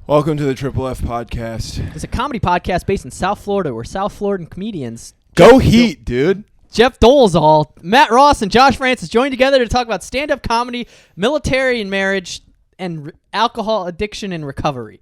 Welcome to the Triple F Podcast. It's a comedy podcast based in South Florida where South Floridan comedians... Go Heat, dude. Jeff Dolezal, Matt Ross, and Josh Francis joined together to talk about stand-up comedy, military and marriage, and alcohol addiction and recovery.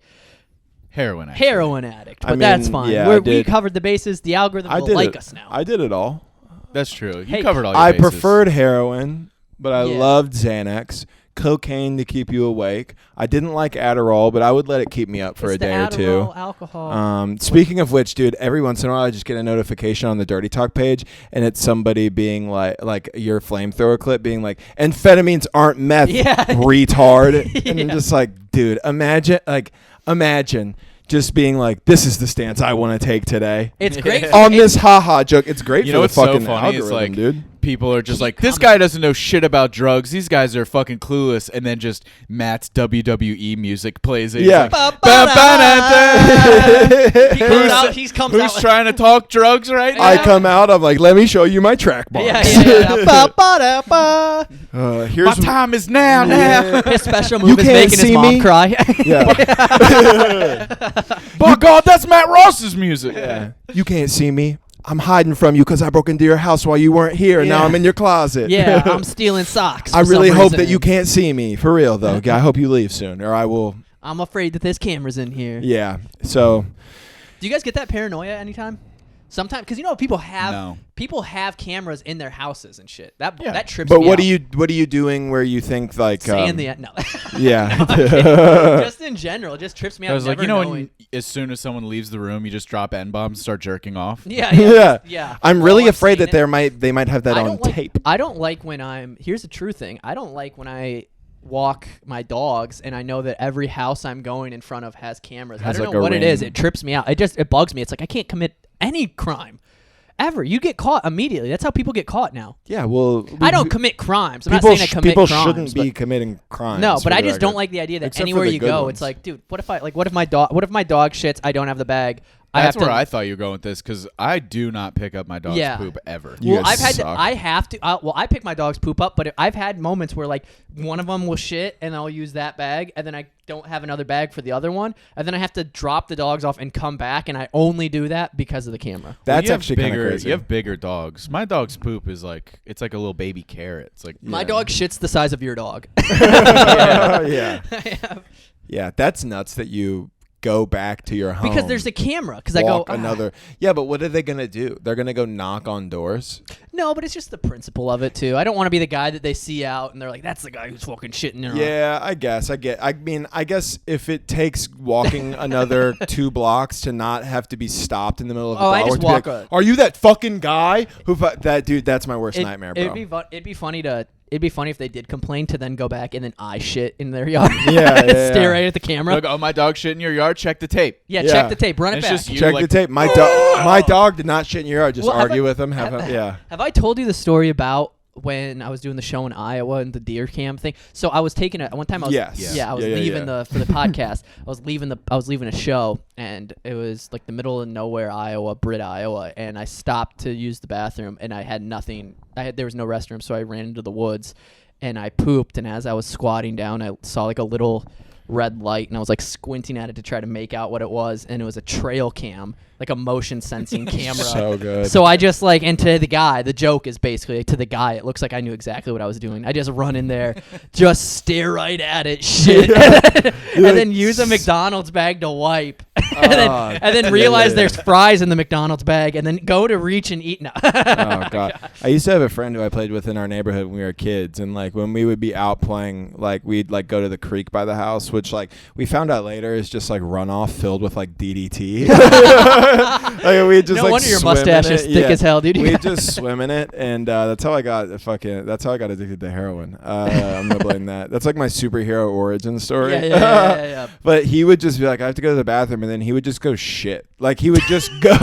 Heroin addict. But that's fine. Yeah, we covered the bases. The algorithm will like us now. I did it all. That's true. You Hey, covered all your I bases. preferred heroin, but I Yeah. loved Xanax. Cocaine to keep you awake. I didn't like Adderall, but I would let it keep me up for It's a day the or two. Adderall, alcohol. Speaking of which, dude, every once in a while I just get a notification on the Dirty Talk page, and it's somebody being like your flamethrower clip being like, amphetamines aren't meth, retard. And I'm just like, dude, imagine just being like, this is the stance I want to take today. It's great. On this haha joke. It's great You for know the what's so fucking funny? It's algorithm, like, dude. people are just like, this guy doesn't know shit about drugs. These guys are fucking clueless. And then just Matt's WWE music plays it. Yeah. He comes out. Who's trying to talk drugs right now? I come out, I'm like, let me show you my track box. Here's My time is now. His special move is can't making his see mom me? cry. Yeah. By God, that's Matt Ross's music. Yeah. You can't see me. I'm hiding from you because I broke into your house while you weren't here, and now Yeah. I'm in your closet. Yeah, I'm stealing socks. I for really some hope reason. that you can't see me. For real, though. I hope you leave soon, or I will. I'm afraid that there's cameras in here. Yeah. So. Do you guys get that paranoia anytime? Sometimes, because you know people have cameras in their houses and shit. That trips But me what out. are you doing where you think like? Saying no. Yeah. Just in general, it just trips me out. I was like, never you know, knowing. as soon as someone leaves the room, you just drop N-bombs and start jerking off. Yeah. I'm really afraid that saying they might have that on like, tape. I don't like when here's the true thing. I don't like when I walk my dogs and I know that every house I'm going in front of has cameras. I don't like know a what it is. ring. It trips me out. It bugs me. It's like I can't commit any crime. Ever. You get caught immediately. That's how people get caught now. Yeah, well, I don't commit crimes. I'm not people saying I commit people crimes. shouldn't be but- committing crimes. No, for but I the just don't record. like the idea that Except for anywhere the you good go, ones. it's like, dude, what if my dog shits? I don't have the bag. That's where I thought you were going with this, because I do not pick up my dog's poop ever. You Well, guys I've had suck. I have to. I pick my dog's poop up, but I've had moments where like one of them will shit, and I'll use that bag, and then I don't have another bag for the other one, and then I have to drop the dogs off and come back, and I only do that because of the camera. That's You have actually kind of bigger. crazy. You have bigger dogs. My dog's poop is like, it's like a little baby carrot. It's like My dog shits the size of your dog. yeah. Yeah, that's nuts that you go back to your home Because there's a camera. Because I go another. Yeah, but what are they gonna do? They're gonna go knock on doors. No, but it's just the principle of it too. I don't want to be the guy that they see out and they're like, "That's the guy who's fucking shitting in." Yeah, I guess. I guess if it takes walking another 2 blocks to not have to be stopped in the middle of the I dog just to be walk like, are you that fucking guy who? That dude, that's my worst nightmare, bro. It'd be funny if they did complain to then go back and then I shit in their yard. Yeah, Stare right at the camera. Look, oh, my dog shit in your yard. Check the tape. Yeah, Yeah. check the tape. Run it It's back. just you, Check like, the tape. My dog did not shit in your yard. Just Well, have argue I- with him. Have I told you the story about when I was doing the show in Iowa and the deer cam thing? So I was taking one time I was Yes. I was Yeah, leaving for the podcast. I was leaving a show, and it was like the middle of nowhere Iowa, Britt, Iowa, and I stopped to use the bathroom and I had nothing. There was no restroom, so I ran into the woods and I pooped, and as I was squatting down I saw like a little red light and I was like squinting at it to try to make out what it was, and it was a trail cam, like a motion sensing camera. So good. So I just like, and to the guy, the joke is basically to the guy, it looks like I knew exactly what I was doing. I just run in there, just stare right at it, shit, and then use a McDonald's bag to wipe, and then realize there's fries in the McDonald's bag, and then go to reach and eat. No. Oh god. I used to have a friend who I played with in our neighborhood when we were kids, and like when we would be out playing, like we'd like go to the creek by the house, which like we found out later is just like runoff filled with like DDT. Like we just No like wonder your swim in mustache it. is thick as hell, dude. We just swim in it, and that's how I got addicted to heroin. I'm gonna blame that. That's like my superhero origin story. Yeah. But he would just be like, I have to go to the bathroom, and then he would just go shit. Like he would just go.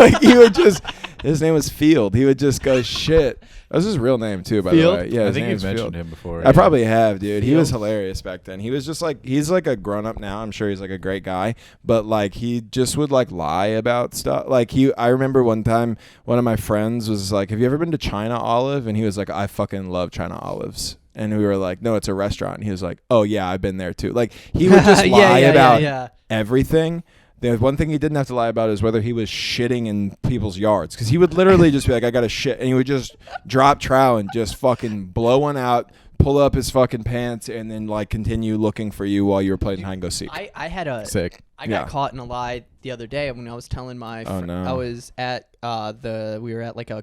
His name was Field. He would just go shit. That was his real name too, by Field? the way. Yeah, I his think name you've was mentioned Field. him before. I yeah. probably have, dude. He was Field? hilarious back then. He was just like, he's like a grown up now. I'm sure he's like a great guy, but like he just would like lie about stuff. Like I remember one time one of my friends was like, "Have you ever been to China Olive?" And he was like, "I fucking love China Olives." And we were like, no, it's a restaurant. And he was like, oh yeah, I've been there too. Like he would just lie about everything. The one thing he didn't have to lie about is whether he was shitting in people's yards, because he would literally just be like, I got to shit, and he would just drop trow and just fucking blow one out, pull up his fucking pants, and then like continue looking for you while you were playing hide and go seek. I had a sick. I got caught in a lie the other day when I was telling my I was at we were at like a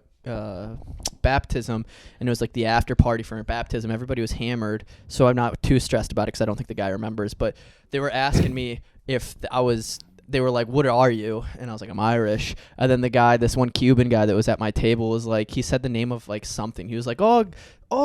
baptism, and it was like the after party for a baptism. Everybody was hammered, so I'm not too stressed about it because I don't think the guy remembers, but they were asking me if they were like, what are you? And I was like, I'm Irish. And then the guy, this one Cuban guy that was at my table, was like, he said the name of like something. He was like, oh,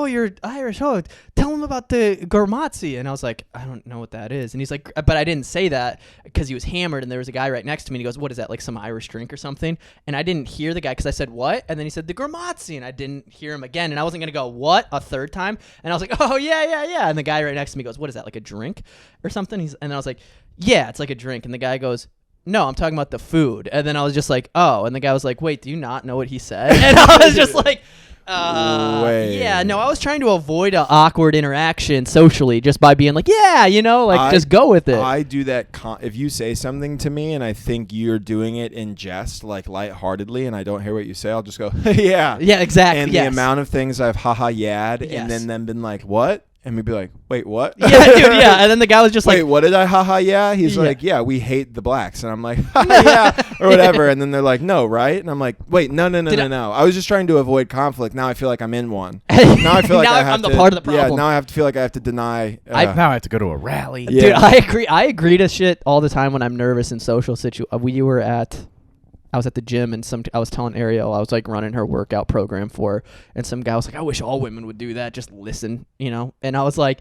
you're Irish. Oh, tell him about the gormatzi. And I was like, I don't know what that is. And he's like, but I didn't say that because he was hammered, and there was a guy right next to me, and he goes, what is that, like some Irish drink or something? And I didn't hear the guy because I said, what? And then he said, the gormatzi. And I didn't hear him again. And I wasn't going to go, what? A third time? And I was like, oh, yeah. And the guy right next to me goes, what is that, like a drink or something? And then I was like, yeah, it's like a drink. And the guy goes, no, I'm talking about the food. And then I was just like, oh. And the guy was like, wait, do you not know what he said? And I was just like, yeah, no, I was trying to avoid an awkward interaction socially just by being like, yeah, just go with it. I do that if you say something to me and I think you're doing it in jest, like lightheartedly, and I don't hear what you say, I'll just go, yeah. Yeah, exactly. And the amount of things I've yahed and then them been like, what? And we'd be like, wait, what? Yeah, dude, yeah. And then the guy was just wait, what did I yeah? He's like, yeah, we hate the blacks. And I'm like, yeah, or whatever. And then they're like, no, right? And I'm like, wait, no. I was just trying to avoid conflict. Now I feel like I'm in one. Now I feel like I'm the part of the problem. Yeah, now I have to feel like I have to deny. Now I have to go to a rally. Yeah. Dude, I agree. I agree to shit all the time when I'm nervous in social situations. I was at the gym, and I was telling Ariel I was like running her workout program for her, and some guy was like, I wish all women would do that, just listen, and I was like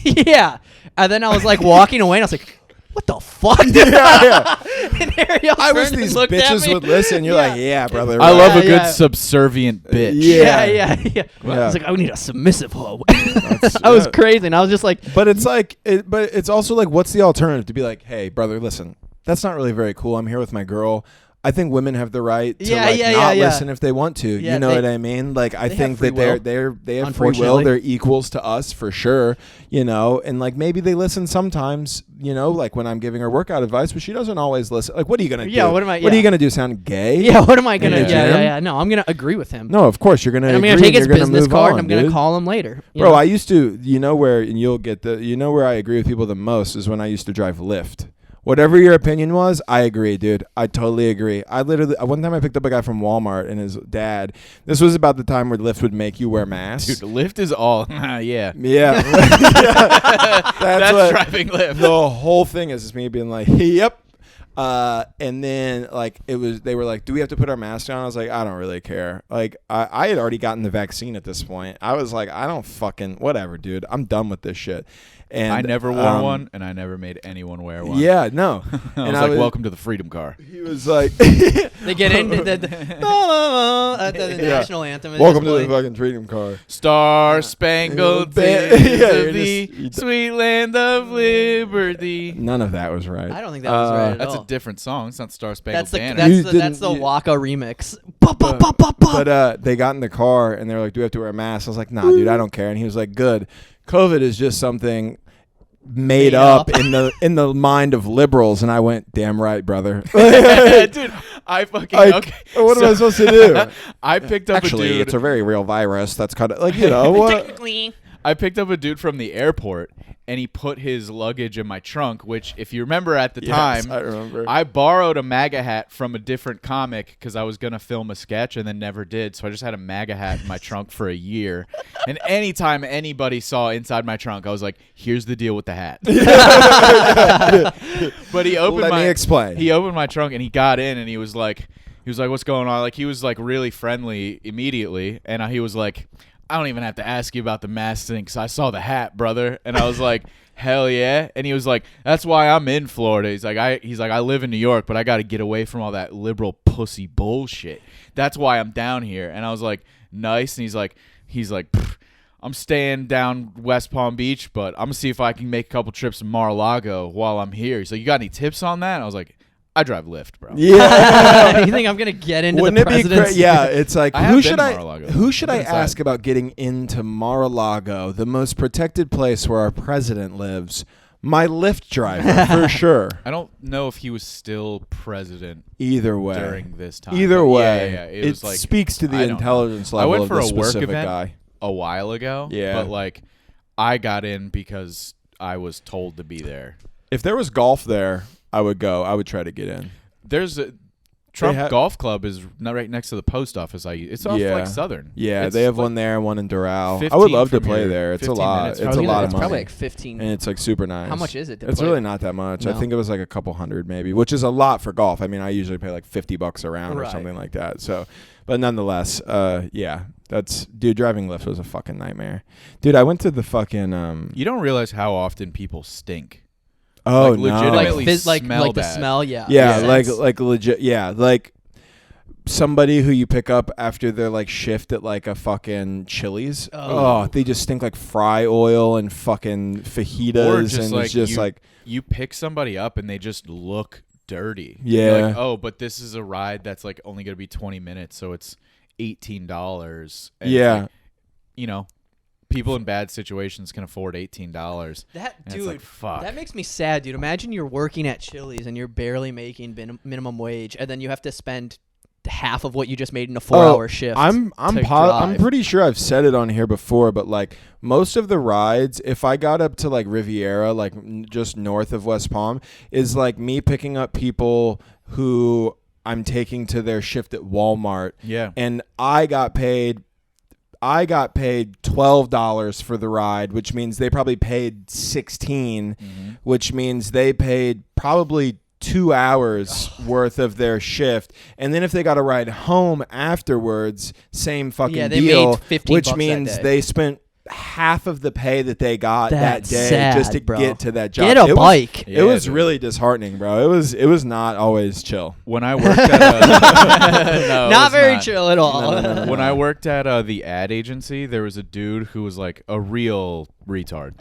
yeah, and then I was like walking away, and I was like, what the fuck? Yeah. And Ariel I wish these bitches would listen. You're like, yeah, brother. I love a good subservient bitch. Yeah. I was like, I need a submissive hoe. I was crazy, and I was just like, but it's like, but it's also like, what's the alternative to be like, hey, brother, listen, that's not really very cool. I'm here with my girl. I think women have the right to not listen if they want to. Yeah, you know what I mean? Like I think that they have free will. They're equals to us for sure. And like maybe they listen sometimes. Like when I'm giving her workout advice, but she doesn't always listen. Like what are you gonna do? Yeah, what are you gonna do? Sound gay? Yeah, what am I gonna? Yeah. No, I'm gonna agree with him. No, of course you're gonna. I'm gonna take his business card and I'm gonna call him later. Bro, I used to. Where I agree with people the most is when I used to drive Lyft. Whatever your opinion was, I agree, dude. I totally agree. One time I picked up a guy from Walmart and his dad. This was about the time where Lyft would make you wear masks. Dude, Lyft is all, yeah. Yeah. That's driving Lyft. The whole thing is just me being like, yep. And then like they were like, do we have to put our mask on? I was like, I don't really care. Like I had already gotten the vaccine at this point. I was like, I don't fucking whatever, dude. I'm done with this shit. And I never wore one, and I never made anyone wear one. Yeah, no. I was like, welcome to the freedom car. He was like, they get into the national anthem. Welcome to the fucking freedom car. Star Spangled Banner, sweet land of liberty. None of that was right. I don't think that was right at That's all. a different song. It's not Star Spangled Banner. That's the Waka remix. But they got in the car, and they were like, do we have to wear a mask? I was like, nah, dude, I don't care. And he was like, good. COVID is just something made up in the mind of liberals, and I went, damn right, brother. Dude, okay. What am I supposed to do? I picked up a dude. It's a very real virus. That's kind of like what? Technically. I picked up a dude from the airport, and he put his luggage in my trunk, which, if you remember at the time, I remember. I borrowed a MAGA hat from a different comic because I was going to film a sketch and then never did. So I just had a MAGA hat in my trunk for a year. And anytime anybody saw inside my trunk, I was like, here's the deal with the hat. But he opened Let me explain. He opened my trunk, and he got in, and he was like, what's going on? Like, he was like really friendly immediately. And he was like, I don't even have to ask you about the mask thing because I saw the hat, brother. And I was like, hell yeah. And he was like, that's why I'm in Florida. He's like, I live in New York, but I got to get away from all that liberal pussy bullshit. That's why I'm down here. And I was like, nice. And he's like, I'm staying down West Palm Beach, but I'm going to see if I can make a couple trips to Mar-a-Lago while I'm here. He's like, you got any tips on that? And I was like, I drive Lyft, bro. Yeah. You think I'm gonna get into Wouldn't the it be president's? Yeah, it's like I who have should been to I Mar-a-Lago. who should I I've been inside. ask about getting into Mar-a-Lago, the most protected place where our president lives? My Lyft driver, for sure. I don't know if he was still president Either way. during this time. Either but way, yeah, it was like, speaks to the I don't know. intelligence I level went of for the a work specific event guy. a while ago. Yeah. But like, I got in because I was told to be there. If there was golf there, I would go. I would try to get in. There's a Trump Golf Club is right next to the post office. It's off like Southern. Yeah, It's they have like one there, one in Doral. I 15 would love to from play here, there. It's a 15 lot. minutes It's from a here. lot of It's money. probably like 15. And it's like super nice. How much is it? To It's play? really not that much. I No. think it was like a couple hundred maybe, which is a lot for golf. I mean, I usually pay like $50 a round or Right. something like that. So, but nonetheless, yeah, dude, driving Lyft was a fucking nightmare. Dude, I went to the fucking You don't realize how often people stink. oh like, no. legitimately like smell the bad. smell. Yeah. Yeah, Makes sense. like legit. Yeah, like somebody who you pick up after their like shift at like a fucking Chili's. Oh. Oh, they just stink like fry oil and fucking fajitas, Or just and like it's just you, like you pick somebody up and they just look dirty. Yeah. You're like, oh, but this is a ride that's like only gonna be 20 minutes, so it's $18. And Yeah. it's like, you know, people in bad situations can afford $18. That And dude, it's like, fuck. that makes me sad, dude. Imagine you're working at Chili's and you're barely making minimum wage, and then you have to spend half of what you just made in a 4-hour shift. I'm to I'm drive. pretty sure I've said it on here before, but like most of the rides, if I got up to like Riviera, like just north of West Palm, is like me picking up people who I'm taking to their shift at Walmart. Yeah. And I got paid $12 for the ride, which means they probably paid $16, which means they paid probably 2 hours worth of their shift. And then if they got a ride home afterwards, same fucking Yeah, they deal, made $15 which that means day. they spent half of the pay that they got that That's day sad, just to bro. get to that job. Get a It was- bike. It was dude. really disheartening, bro. It was not always chill. When I worked at no, it Not was very not. chill at all. No. When I worked at the ad agency, there was a dude who was like a real retard.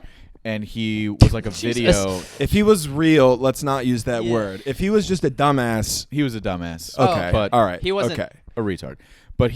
And he was like a video. If he was real, let's not use that Yeah. word. If he was just a dumbass, He was a dumbass. Oh. okay, But all right, he wasn't- okay. a retard. But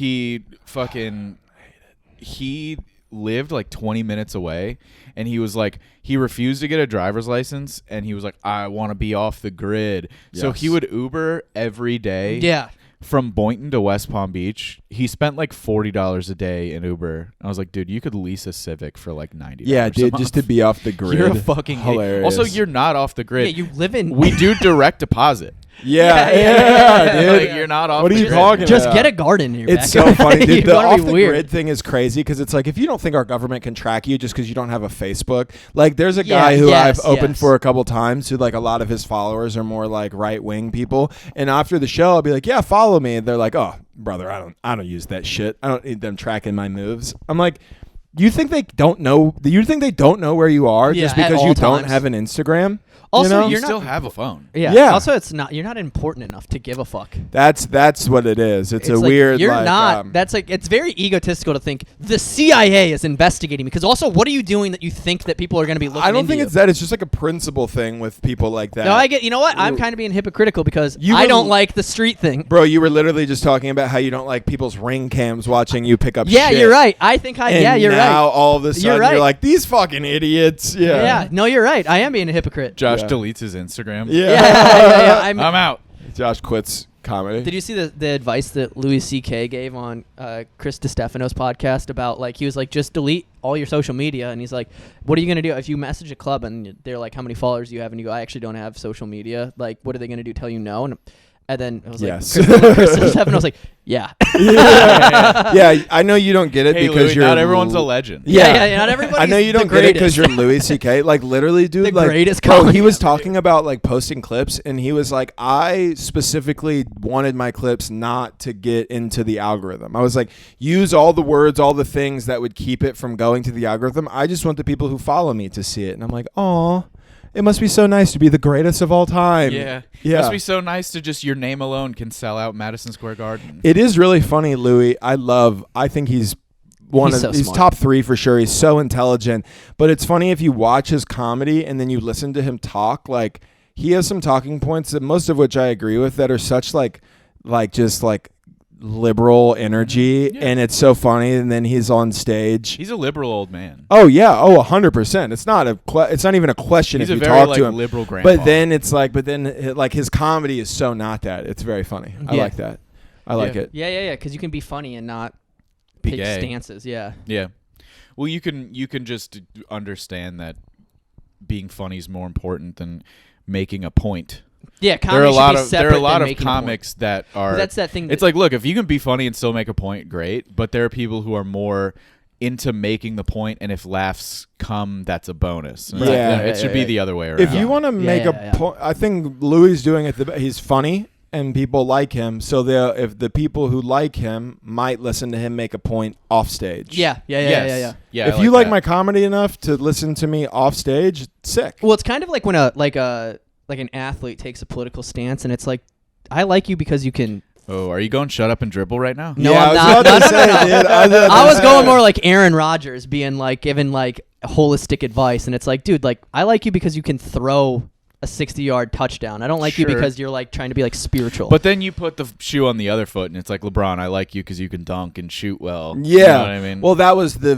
he lived like 20 minutes away, and he was like, he refused to get a driver's license, and he was like, I want to be off the grid. So Yes. he would Uber every day. Yeah. From Boynton to West Palm Beach. He spent like $40 a day in Uber. I was like, dude, you could lease a Civic for like $90. Yeah, a dude, month. just to be off the grid. You're a fucking idiot. hilarious. Also, you're not off the Yeah, grid. you live in. We do direct deposit. yeah, dude. Like, you're not off What the are you grid. talking just about? get a garden in your It's backyard. so funny, dude. You're The gonna off be the weird. grid thing is crazy because it's like if you don't think our government can track you just because you don't have a Facebook, like there's a Yeah, guy who yes, I've opened yes. for a couple times who like a lot of his followers are more like right wing people, and after the show I'll be like, yeah, follow me, and they're like, oh, brother, I don't use that shit. I don't need them tracking my moves. I'm like, you think they don't know? You think they don't know where you are Yeah, just at because all you don't times. have an Instagram? Also, you know? You You're not- still have a phone. Yeah. Yeah. Also, you're not important enough to give a fuck. That's what it is. It's a like, weird. You're like, not. That's like it's very egotistical to think the CIA is investigating me. Because also, what are you doing that you think that people are going to be looking? I don't into think you? it's that. It's just like a principle thing with people like that. No, I get. You know what? I'm kind of being hypocritical because You I were- don't like the street thing. Bro, you were literally just talking about how you don't like people's ring cams watching you pick up Yeah, shit. you're right. I think I. And Yeah, you're now right. all of a sudden right. you're like, these fucking idiots. Yeah. Yeah. No, you're right. I am being a hypocrite. Josh Yeah. deletes his Instagram. Yeah. I'm, I'm out. Josh quits comedy. Did you see the advice that Louis C.K. gave on Chris DiStefano's podcast about like he was like just delete all your social media, and he's like, what are you gonna do if you message a club and they're like, how many followers do you have, and you go, I actually don't have social media, like what are they gonna do, tell you no? And then it was Yes. like Chris DiStefano was like, yeah. yeah, I know you don't get it Hey, because Louis, you're not everyone's a legend. Yeah, not everybody. I know you don't get it because you're Louis C.K. Like literally, dude. The like, greatest bro, he comedy was ever. talking about like posting clips, and he was like, I specifically wanted my clips not to get into the algorithm. I was like, use all the words, all the things that would keep it from going to the algorithm. I just want the people who follow me to see it. And I'm like, oh, it must be so nice to be the greatest of all time. Yeah. Yeah. Must be so nice to just your name alone can sell out Madison Square Garden. It is really funny, Louis. I think he's He's so he's smart. top 3 for sure. He's so intelligent. But it's funny if you watch his comedy and then you listen to him talk, like he has some talking points that most of which I agree with that are such like just like liberal energy, and it's so funny. And then he's on stage. He's a liberal old man. Oh yeah, 100%. It's not even a question He's if a you very talk to him. liberal grandpa. But then like his comedy is so not that. It's very funny. I like that. I like it. Yeah. Because you can be funny and not Be take gay. stances. Yeah. Yeah. Well, you can just understand that being funny is more important than making a point. Yeah, There are a lot of of comics that are. That's that thing. It's like, look, if you can be funny and still make a point, great. But there are people who are more into making the point, and if laughs come, that's a bonus. Right. Yeah, it should be the other way around. If you want to make a point, I think Louis is doing it. He's funny, and people like him. So if the people who like him might listen to him make a point off stage. Yeah. Yeah. If you like my comedy enough to listen to me off stage, sick. Well, it's kind of like when an athlete takes a political stance, and it's like, I like you because you can. Oh, are you going shut up and dribble right now? No, yeah, I'm not. No. I was going more like Aaron Rodgers being like giving like holistic advice, and it's like, dude, like I like you because you can throw a 60-yard touchdown. I don't like you because you're like trying to be like spiritual. But then you put the shoe on the other foot, and it's like, LeBron, I like you because you can dunk and shoot well. Yeah, you know what I mean. Well, that was the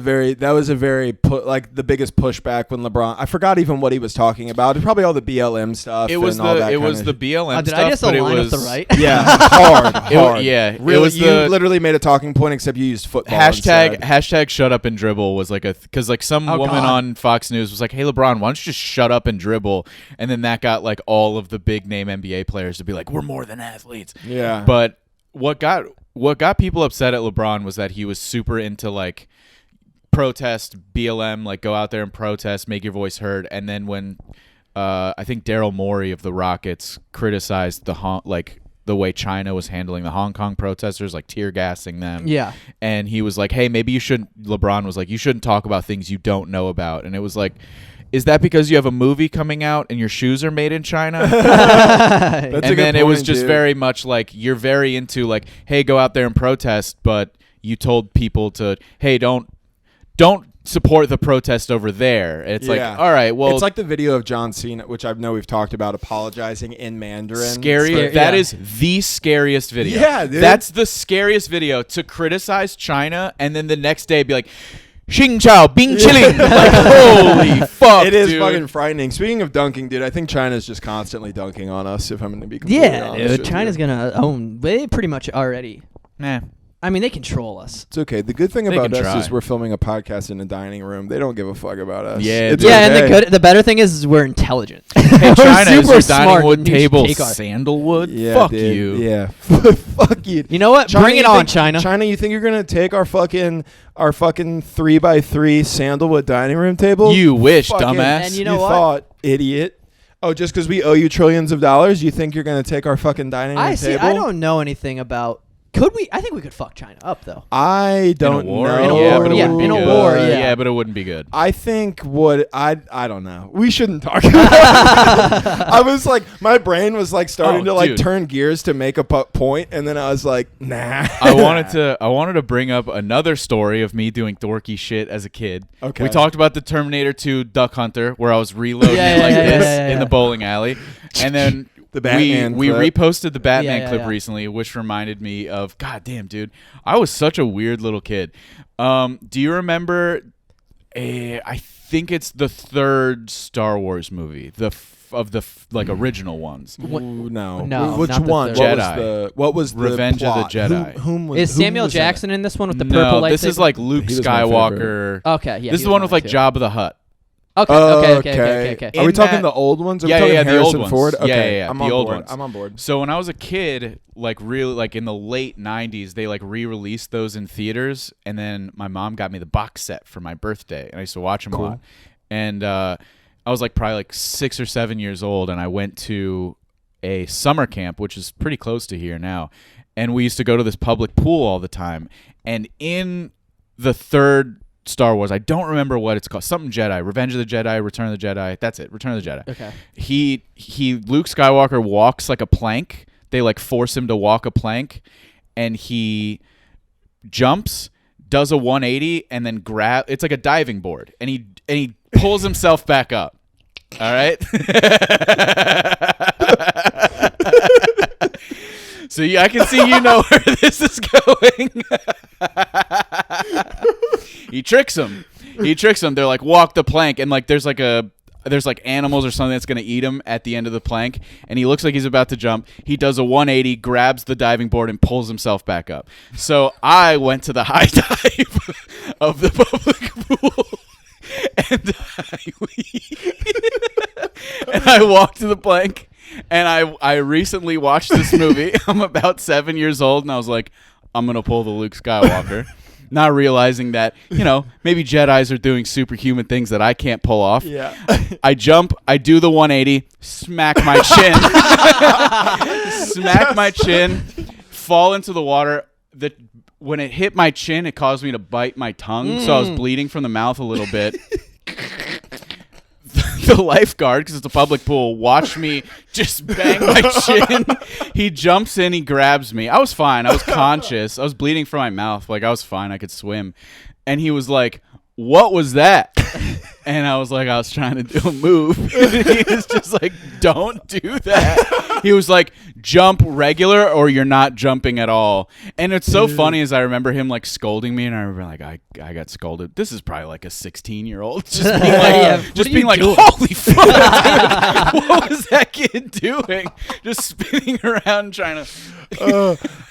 biggest pushback when LeBron. I forgot even what he was talking about. It's probably all the BLM stuff. It was and all that the stuff. BLM stuff. Did I just but align it with was the right? Yeah, hard. Yeah, really. It was you literally made a talking point, except you used football. Hashtag shut up and dribble was like because like some woman God. on Fox News was like, hey LeBron, why don't you just shut up and dribble? And then that got like all of the big name NBA players to be like, we're more than athletes. Yeah. But what got people upset at LeBron was that he was super into like protest, BLM, like go out there and protest, make your voice heard. And then when I think Daryl Morey of the Rockets criticized the way China was handling the Hong Kong protesters, like tear gassing them. Yeah. And he was like, hey, maybe you shouldn't. LeBron was like, you shouldn't talk about things you don't know about. And it was like, is that because you have a movie coming out and your shoes are made in China? And then it was just very much like, you're very into like, hey, go out there and protest, but you told people to, hey, don't support the protest over there. It's like, all right, well, it's like the video of John Cena, which I know we've talked about, apologizing in Mandarin. Scary. That is the scariest video. Yeah, dude. That's the scariest video, to criticize China and then the next day be like, Xing Chao, Bing Chilling. Like, holy fuck, It is dude. fucking frightening. Speaking of dunking, dude, I think China's just constantly dunking on us, if I'm going to be completely honest dude, with China's you. gonna own. They pretty much already. Nah. I mean, they control us. It's okay. The good thing They about can us try. is we're filming a podcast in a dining room. They don't give a fuck about us. Yeah, It's dude. Yeah, okay. and the better thing is we're intelligent. Hey, China, is super your smart dining wood and you should table take our- sandalwood? Yeah, Fuck dude. you. Yeah. Fuck you. You know what? China, Bring it you on, think- China. China, you think you're gonna take our fucking 3x3 sandalwood dining room table? You wish, Fucking- dumbass. And you know what? thought, idiot. Oh, just because we owe you trillions of dollars, you think you're gonna take our fucking dining room table? I don't know anything about. Could we? I think we could fuck China up though. I don't in a war? know. Yeah, but it Yeah, wouldn't be in a good. war, yeah. Yeah, but it wouldn't be good. I think I don't know. We shouldn't talk about it. I was like, my brain was like starting to like dude. turn gears to make a point, and then I was like, nah. I wanted to bring up another story of me doing dorky shit as a kid. Okay. We talked about the Terminator 2 Duck Hunter, where I was reloading Yeah, it like yeah, this yeah, in the bowling alley, and then The Batman we clip. reposted the Batman Yeah, clip yeah. recently, which reminded me of, God damn, dude, I was such a weird little kid. Do you remember? I think it's the third Star Wars movie, original ones. Ooh, no. No, Which not the one? third. What was the Revenge of the plot? Jedi. Whom was, Is whom Samuel was in Jackson in this one with the No, purple lightsaber? this is like Luke He was my Skywalker. Okay, yeah. This is the one with like Jabba the Hutt. Okay. Are we In talking that- the old ones? Are we Yeah, talking yeah, the Harrison old ones. Ford? Yeah, Okay, yeah, I'm the on old board. ones. I'm on board. So when I was a kid, like really, like in the late '90s, they like re-released those in theaters, and then my mom got me the box set for my birthday, and I used to watch them a lot. And I was like probably like 6 or 7 years old, and I went to a summer camp, which is pretty close to here now, and we used to go to this public pool all the time. And in the third Star Wars, I don't remember what it's called, something Jedi, Revenge of the Jedi, Return of the Jedi. That's it, Return of the Jedi. Okay. Luke Skywalker walks like a plank. They like force him to walk a plank, and he jumps, does a 180, and then it's like a diving board, and he pulls himself back up. All right. So I can see you know where this is going. He tricks them. They're like, walk the plank, and like there's like animals or something that's gonna eat him at the end of the plank, and he looks like he's about to jump. He does a 180, grabs the diving board, and pulls himself back up. So I went to the high dive of the public pool. And I walked to the plank, and I recently watched this movie. I'm about 7 years old, and I was like, I'm going to pull the Luke Skywalker. Not realizing that, maybe Jedis are doing superhuman things that I can't pull off. Yeah. I jump, I do the 180, smack my chin, fall into the water. When it hit my chin, it caused me to bite my tongue, so I was bleeding from the mouth a little bit. The lifeguard, because it's a public pool, watched me just bang my chin. He jumps in, he grabs me. I was fine. I was conscious. I was bleeding from my mouth. Like, I was fine. I could swim. And he was like, what was that? And I was like, I was trying to do a move. And he was just like, don't do that. He was like, jump regular or you're not jumping at all. And it's so funny as I remember him like scolding me, and I remember like I got scolded. This is probably like a 16-year-old just being like, holy fuck, dude. What was that kid doing? Just spinning around trying to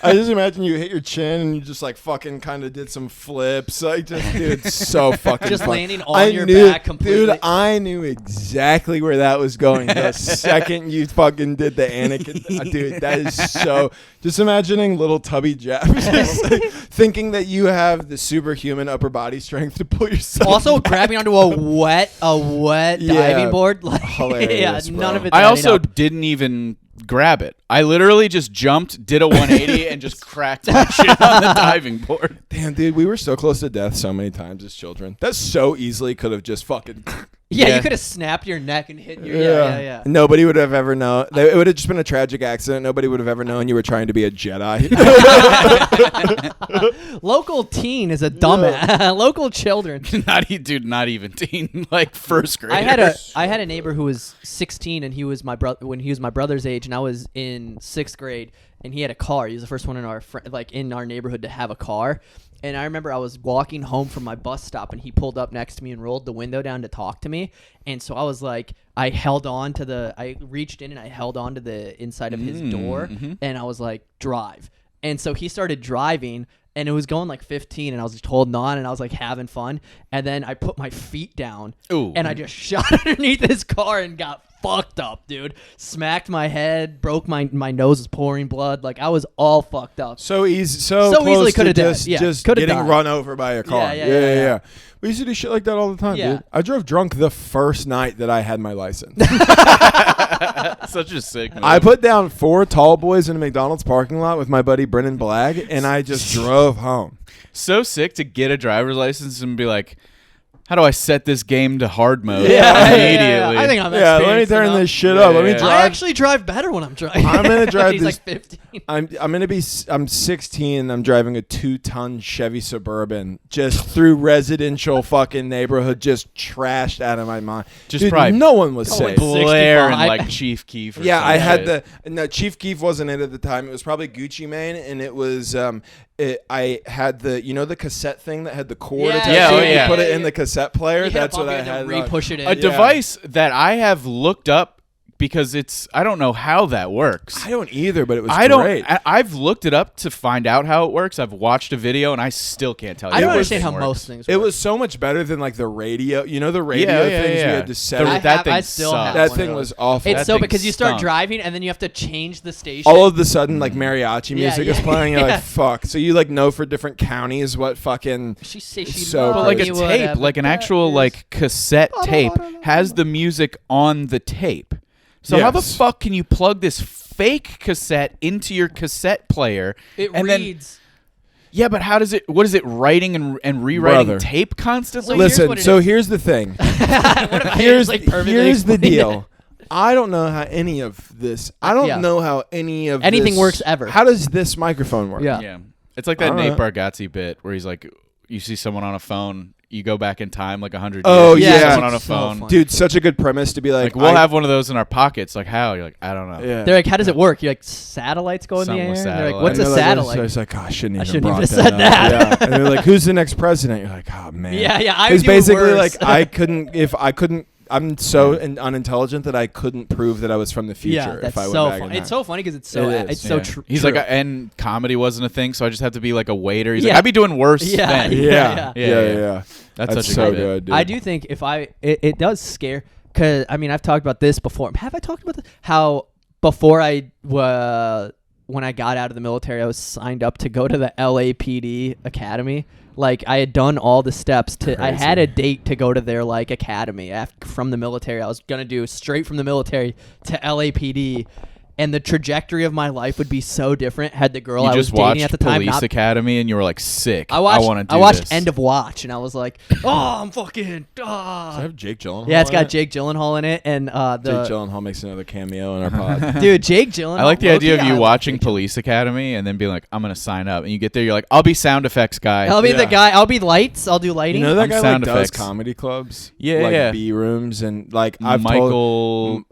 I just imagine you hit your chin and you just like fucking kind of did some flips. Like, just, dude, so fucking just fun. landing on your back completely. Dude, I knew exactly where that was going the second you fucking did the Anakin. Dude, that is so. Just imagining little tubby Jeff thinking that you have the superhuman upper body strength to pull yourself. Also grabbing onto a wet diving board. Like, hilarious, yeah, bro. none of it. I also didn't even grab it. I literally just jumped, did a 180, and just cracked my shit on the diving board. Damn, dude, we were so close to death so many times as children. That so easily could have just fucking. Yeah, you could have snapped your neck and hit your. Yeah. Nobody would have ever known. It would have just been a tragic accident. Nobody would have ever known you were trying to be a Jedi. Local teen is a dumbass. Local children. Not even teen, like first grade. I had a neighbor who was 16, and he was my brother when he was my brother's age, and I was in 6th grade, and he had a car. He was the first one in our neighborhood to have a car. And I remember I was walking home from my bus stop, and he pulled up next to me and rolled the window down to talk to me. And so I was like, I reached in and I held on to the inside of his door, and I was like, drive. And so he started driving, and it was going like 15, and I was just holding on, and I was like having fun. And then I put my feet down, and I just shot underneath his car and got fucked up, dude. Smacked my head, broke my nose was pouring blood. Like, I was all fucked up. So easily could have just getting died. Run over by a car. Yeah. We used to do shit like that all the time, dude. I drove drunk the first night that I had my license. Such a sick move. I put down 4 tall boys in a McDonald's parking lot with my buddy Brennan Blagg, and I just drove home. So sick to get a driver's license and be like, how do I set this game to hard mode immediately? I think I'm let me turn this shit up. Let me drive. I actually drive better when I'm driving. I'm gonna drive He's this. like 15. I'm 16. And I'm driving a 2-ton Chevy Suburban just through residential fucking neighborhood, just trashed out of my mind. Just dude, probably no one was safe. Blair and like Chief Keef. Or I had shit. no Chief Keef wasn't it at the time. It was probably Gucci Mane, and it was I had the cassette thing that had the cord attached to it. You put it in the cassette player. That's what I had. Re-push it in. A device that I have looked up because I don't know how that works. I don't either, but it was great. I've looked it up to find out how it works. I've watched a video, and I still can't tell you. I don't understand how most things work. It was so much better than like the radio. The radio things we had to set up. I still have that thing was awful. It's because you start driving, and then you have to change the station. All of a sudden, like mariachi music is playing. You're like, fuck. So you like know for different counties what fucking. But like a tape, like an actual like cassette tape, has the music on the tape. So how the fuck can you plug this fake cassette into your cassette player? It reads. Yeah, but what is it writing and rewriting tape constantly? Listen, here's the thing. Here's the deal. I don't know how any of this. I don't know how anything works ever. How does this microphone work? Yeah. It's like that Nate Bargatze bit where he's like, you see someone on a phone, you go back in time like 100 Oh, years. yeah. Someone on a So phone. funny. Dude, such a good premise to be like, We'll have one of those in our pockets. Like, how? You're like, I don't know. Yeah. They're like, how does it work? You're like, satellites go in the Something air? with And they're like, satellite. what's And a they're like, satellite? I was like, oh, I shouldn't I even shouldn't brought even have said that. up. Yeah. And they're like, who's the next president? You're like, oh, man. Yeah, I Because would do it basically, worse. like, I'm so unintelligent that I couldn't prove that I was from the future Yeah, if that's I went so back in funny. time. It's so funny because it's so It is. it's so Yeah. true. He's like, and comedy wasn't a thing, so I just had to be like a waiter. He's Yeah. like, I'd be doing worse. Yeah. then. Yeah. Yeah. That's such a so good bit. good, dude. I do think if it does scare, because I mean I've talked about this before. Have I talked about this? How before when I got out of the military, I was signed up to go to the LAPD academy. Like I had done all the steps to. I had a date to go to their like academy from the military. I was gonna do straight from the military to LAPD. And the trajectory of my life would be so different had the girl You I was just dating watched at the time Police not Academy, and you were like, sick. I want to do I watched this. End of Watch, and I was like, "Oh, I'm fucking." Does it have Jake Gyllenhaal? Yeah, it's in got it? Jake Gyllenhaal in it, and Jake the Gyllenhaal makes another cameo in our pod. dude, Jake Gyllenhaal. I like the idea of you I like watching Jake Gyllenhaal. Police Academy and then being like, I'm going to sign up. And you get there, you're like, I'll be sound effects guy. I'll be the Yeah. guy. I'll be lights. I'll do lighting. You know that I'm guy like sound does effects. comedy clubs? Yeah, like yeah. B rooms and like I've Michael told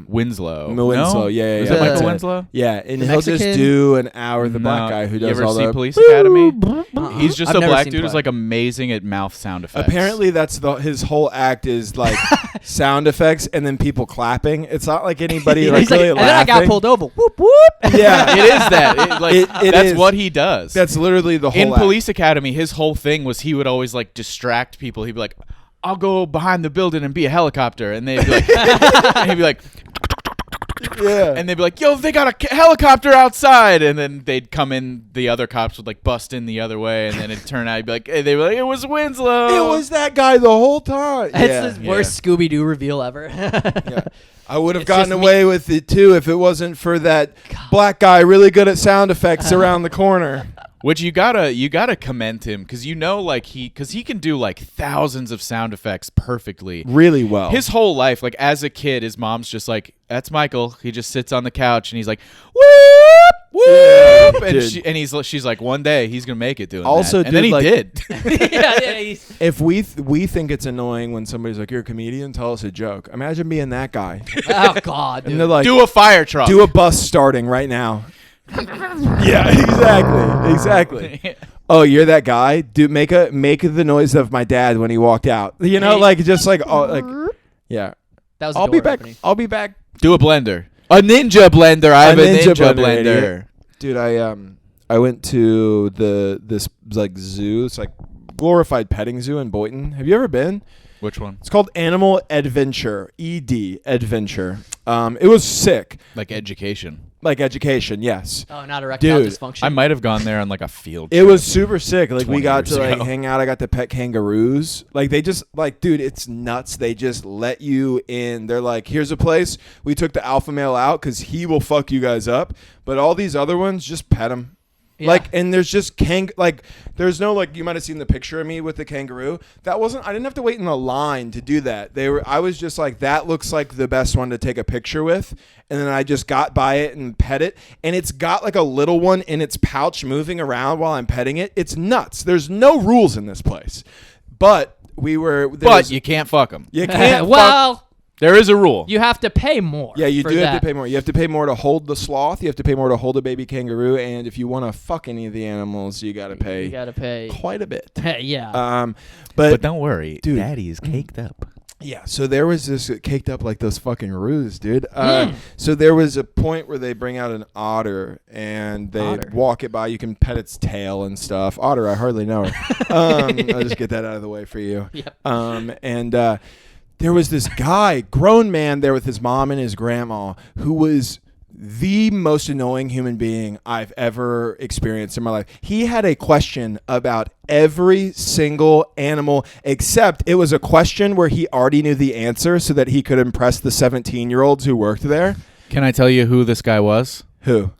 Winslow. Winslow, No? yeah, Was yeah, that yeah. Michael The- Winslow? yeah, and The he'll just Mexican? do an hour. The black No. guy who You does ever all see the Police Academy? Uh-uh. He's just I've a never black seen dude who's Play. like amazing at mouth sound effects. Apparently, that's his whole act is like sound effects and then people clapping. It's not like anybody like He's like, really and then I got laughing. pulled over. Whoop whoop. Yeah, it is that. It That's is. what he does. That's literally the whole in act. Police Academy, his whole thing was he would always like distract people. He'd be like, I'll go behind the building and be a helicopter. And they'd be like, and he'd be like, Yeah, and they'd be like, yo, they got a helicopter outside. And then they'd come in, the other cops would like bust in the other way. And then it'd turn out, he'd be like, hey, they'd be like, it was Winslow. it was that guy the whole time. It's the worst Scooby Doo reveal ever. Yeah. I would have It's gotten just away with it too if it wasn't for that black guy really good at sound effects around the corner. Which you gotta commend him because like he can do like thousands of sound effects perfectly. Really well. His whole life, like as a kid, his mom's just like, that's Michael. He just sits on the couch and he's like, whoop, whoop, and Dude. she's like, one day he's gonna make it doing Also, that. And then dude, he like- did. yeah. If we think it's annoying when somebody's like, "You're a comedian," tell us a joke. Imagine being that guy. Oh God, And dude. they're like, Do a fire truck. "Do a bus starting right now." Yeah, exactly. Oh, you're that guy. Dude, make the noise of my dad when he walked out. You know, like just like yeah. That was a I'll be door back. opening. I'll be back. Do a blender. A ninja blender. I have a ninja blender. idiot. Dude, I went to this like zoo. It's like glorified petting zoo in Boynton. Have you ever been? Which one? It's called Animal Adventure. ED Adventure. It was sick. Like education. Like education, yes. Oh, not erectile Dude, dysfunction. I might have gone there on like a field It trip. was super sick. Like we 20 got to years like ago. hang out. I got to pet kangaroos. Like they just like, dude, it's nuts. They just let you in. They're like, here's a place. We took the alpha male out because he will fuck you guys up. But all these other ones, just pet them. Yeah. Like, and there's just there's no like, you might have seen the picture of me with the kangaroo. I didn't have to wait in a line to do that. I was just like, that looks like the best one to take a picture with. And then I just got by it and pet it. And it's got like a little one in its pouch moving around while I'm petting it. It's nuts. There's no rules in this place. But you can't fuck them. you can't fuck. well, There is a rule. you have to pay more. Yeah, you for do have that. to pay more. You have to pay more to hold the sloth. You have to pay more to hold a baby kangaroo. And if you want to fuck any of the animals, you got to pay You gotta pay. quite a bit. Yeah. but don't worry, dude. Daddy is caked up. Yeah, so there was this caked up like those fucking roos, dude. So there was a point where they bring out an otter and they Otter. walk it by. You can pet its tail and stuff. Otter, I hardly know her. I'll just get that out of the way for you. Yep. And there was this guy, grown man, there with his mom and his grandma, who was the most annoying human being I've ever experienced in my life. He had a question about every single animal, except it was a question where he already knew the answer so that he could impress the 17-year-olds who worked there. Can I tell you who this guy was? Who?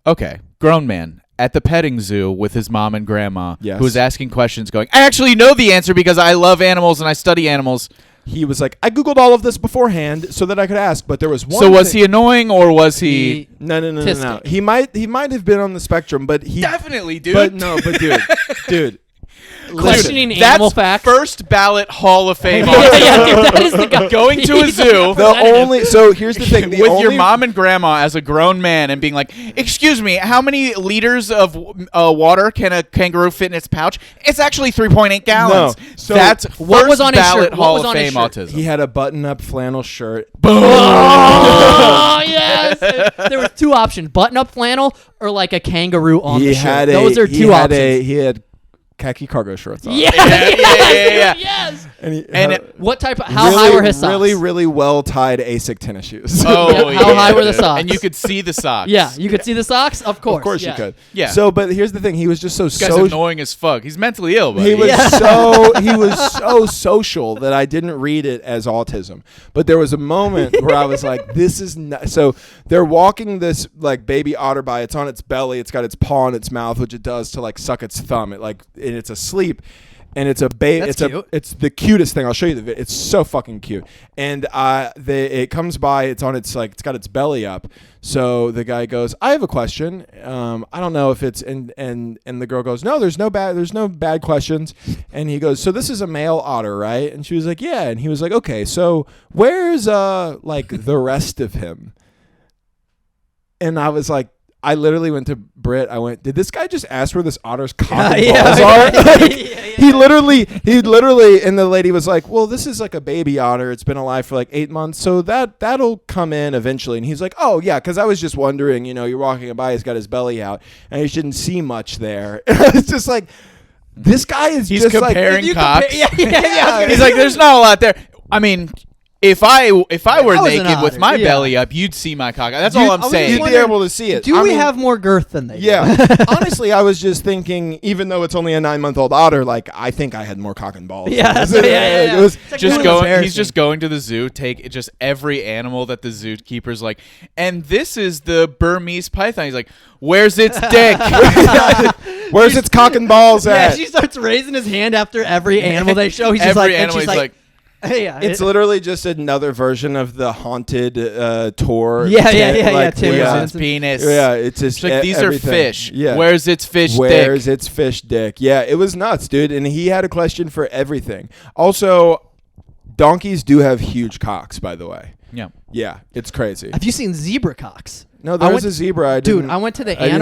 Okay, grown man at the petting zoo with his mom and grandma, Yes. who was asking questions going, I actually know the answer because I love animals and I study animals. He was like, I Googled all of this beforehand so that I could ask, but there was one. So was he annoying or was he... No. Autistic. He might have been on the spectrum, but he Definitely, dude. But no, but dude, questioning Dude, animal that's facts. First ballot Hall of Fame. Dude, that is the guy. Going to a He's zoo. So here's the thing. With your mom and grandma as a grown man and being like, excuse me, how many liters of water can a kangaroo fit in its pouch? It's actually 3.8 gallons. No. So that's what was on his ballot shirt? Hall What was of on his Fame shirt? autism. He had a button-up flannel shirt. Oh yes! There were two options: button-up flannel or like a kangaroo on the shirt. Those are two options. He had khaki cargo shorts on. Yeah, yeah. yes. And What type of? How high were his socks? Really well tied ASIC tennis shoes. Oh, How high were the socks? And you could see the socks. Yeah, you could see the socks. Of course. Of course yeah. you could. Yeah. So, but here's the thing. He was just so This guy's annoying as fuck. He's mentally ill, buddy. He was so social that I didn't read it as autism. But there was a moment where I was like, "This is not." So they're walking this like baby otter by. It's on its belly. It's got its paw in its mouth, which it does to like suck its thumb. And it's asleep. And it's a baby. It's the cutest thing. I'll show you the video. It's so fucking cute. And it comes by. It's on its it's got its belly up. So the guy goes, "I have a question. I don't know if it's." And the girl goes, "No, there's no bad questions." And he goes, "So this is a male otter, right?" And she was like, "Yeah." And he was like, "Okay, so where's like the rest of him?" And I was like, I literally went to Britt. I went, did this guy just ask where this otter's cock and balls are? He literally, and the lady was like, well, this is like a baby otter. It's been alive for like 8 months. So that'll come in eventually. And he's like, oh yeah. Cause I was just wondering, you're walking by, he's got his belly out and you shouldn't see much there. It's just like, this guy is He's just comparing like, cocks. Yeah. He's like, there's not a lot there. I mean, if I were was an naked with otter, my yeah. belly up, you'd see my cock. That's all I'm saying. you'd be able to see it. Do we have more girth than they? Yeah. do? Honestly, I was just thinking, even though it's only a 9-month-old otter, like I think I had more cock and balls. Yeah, It was Just really going. embarrassing. He's just going to the zoo. Take just every animal that the zookeeper's like, and this is the Burmese python. He's like, where's its dick? Where's its cock and balls Yeah, at? she starts raising his hand after every animal they show. He's just Every like, and animal. she's He's like, yeah, It's literally just another version of the haunted tour. Yeah, like, Tim where's Yeah. its penis? Yeah, it's just It's like, these everything. are fish. Yeah. Where's its fish dick? Where's its fish dick? Yeah, it was nuts, dude. And he had a question for everything. Also, donkeys do have huge cocks, by the way. Yeah. Yeah, it's crazy. Have you seen zebra cocks? No, there was a zebra. Dude, I went to the I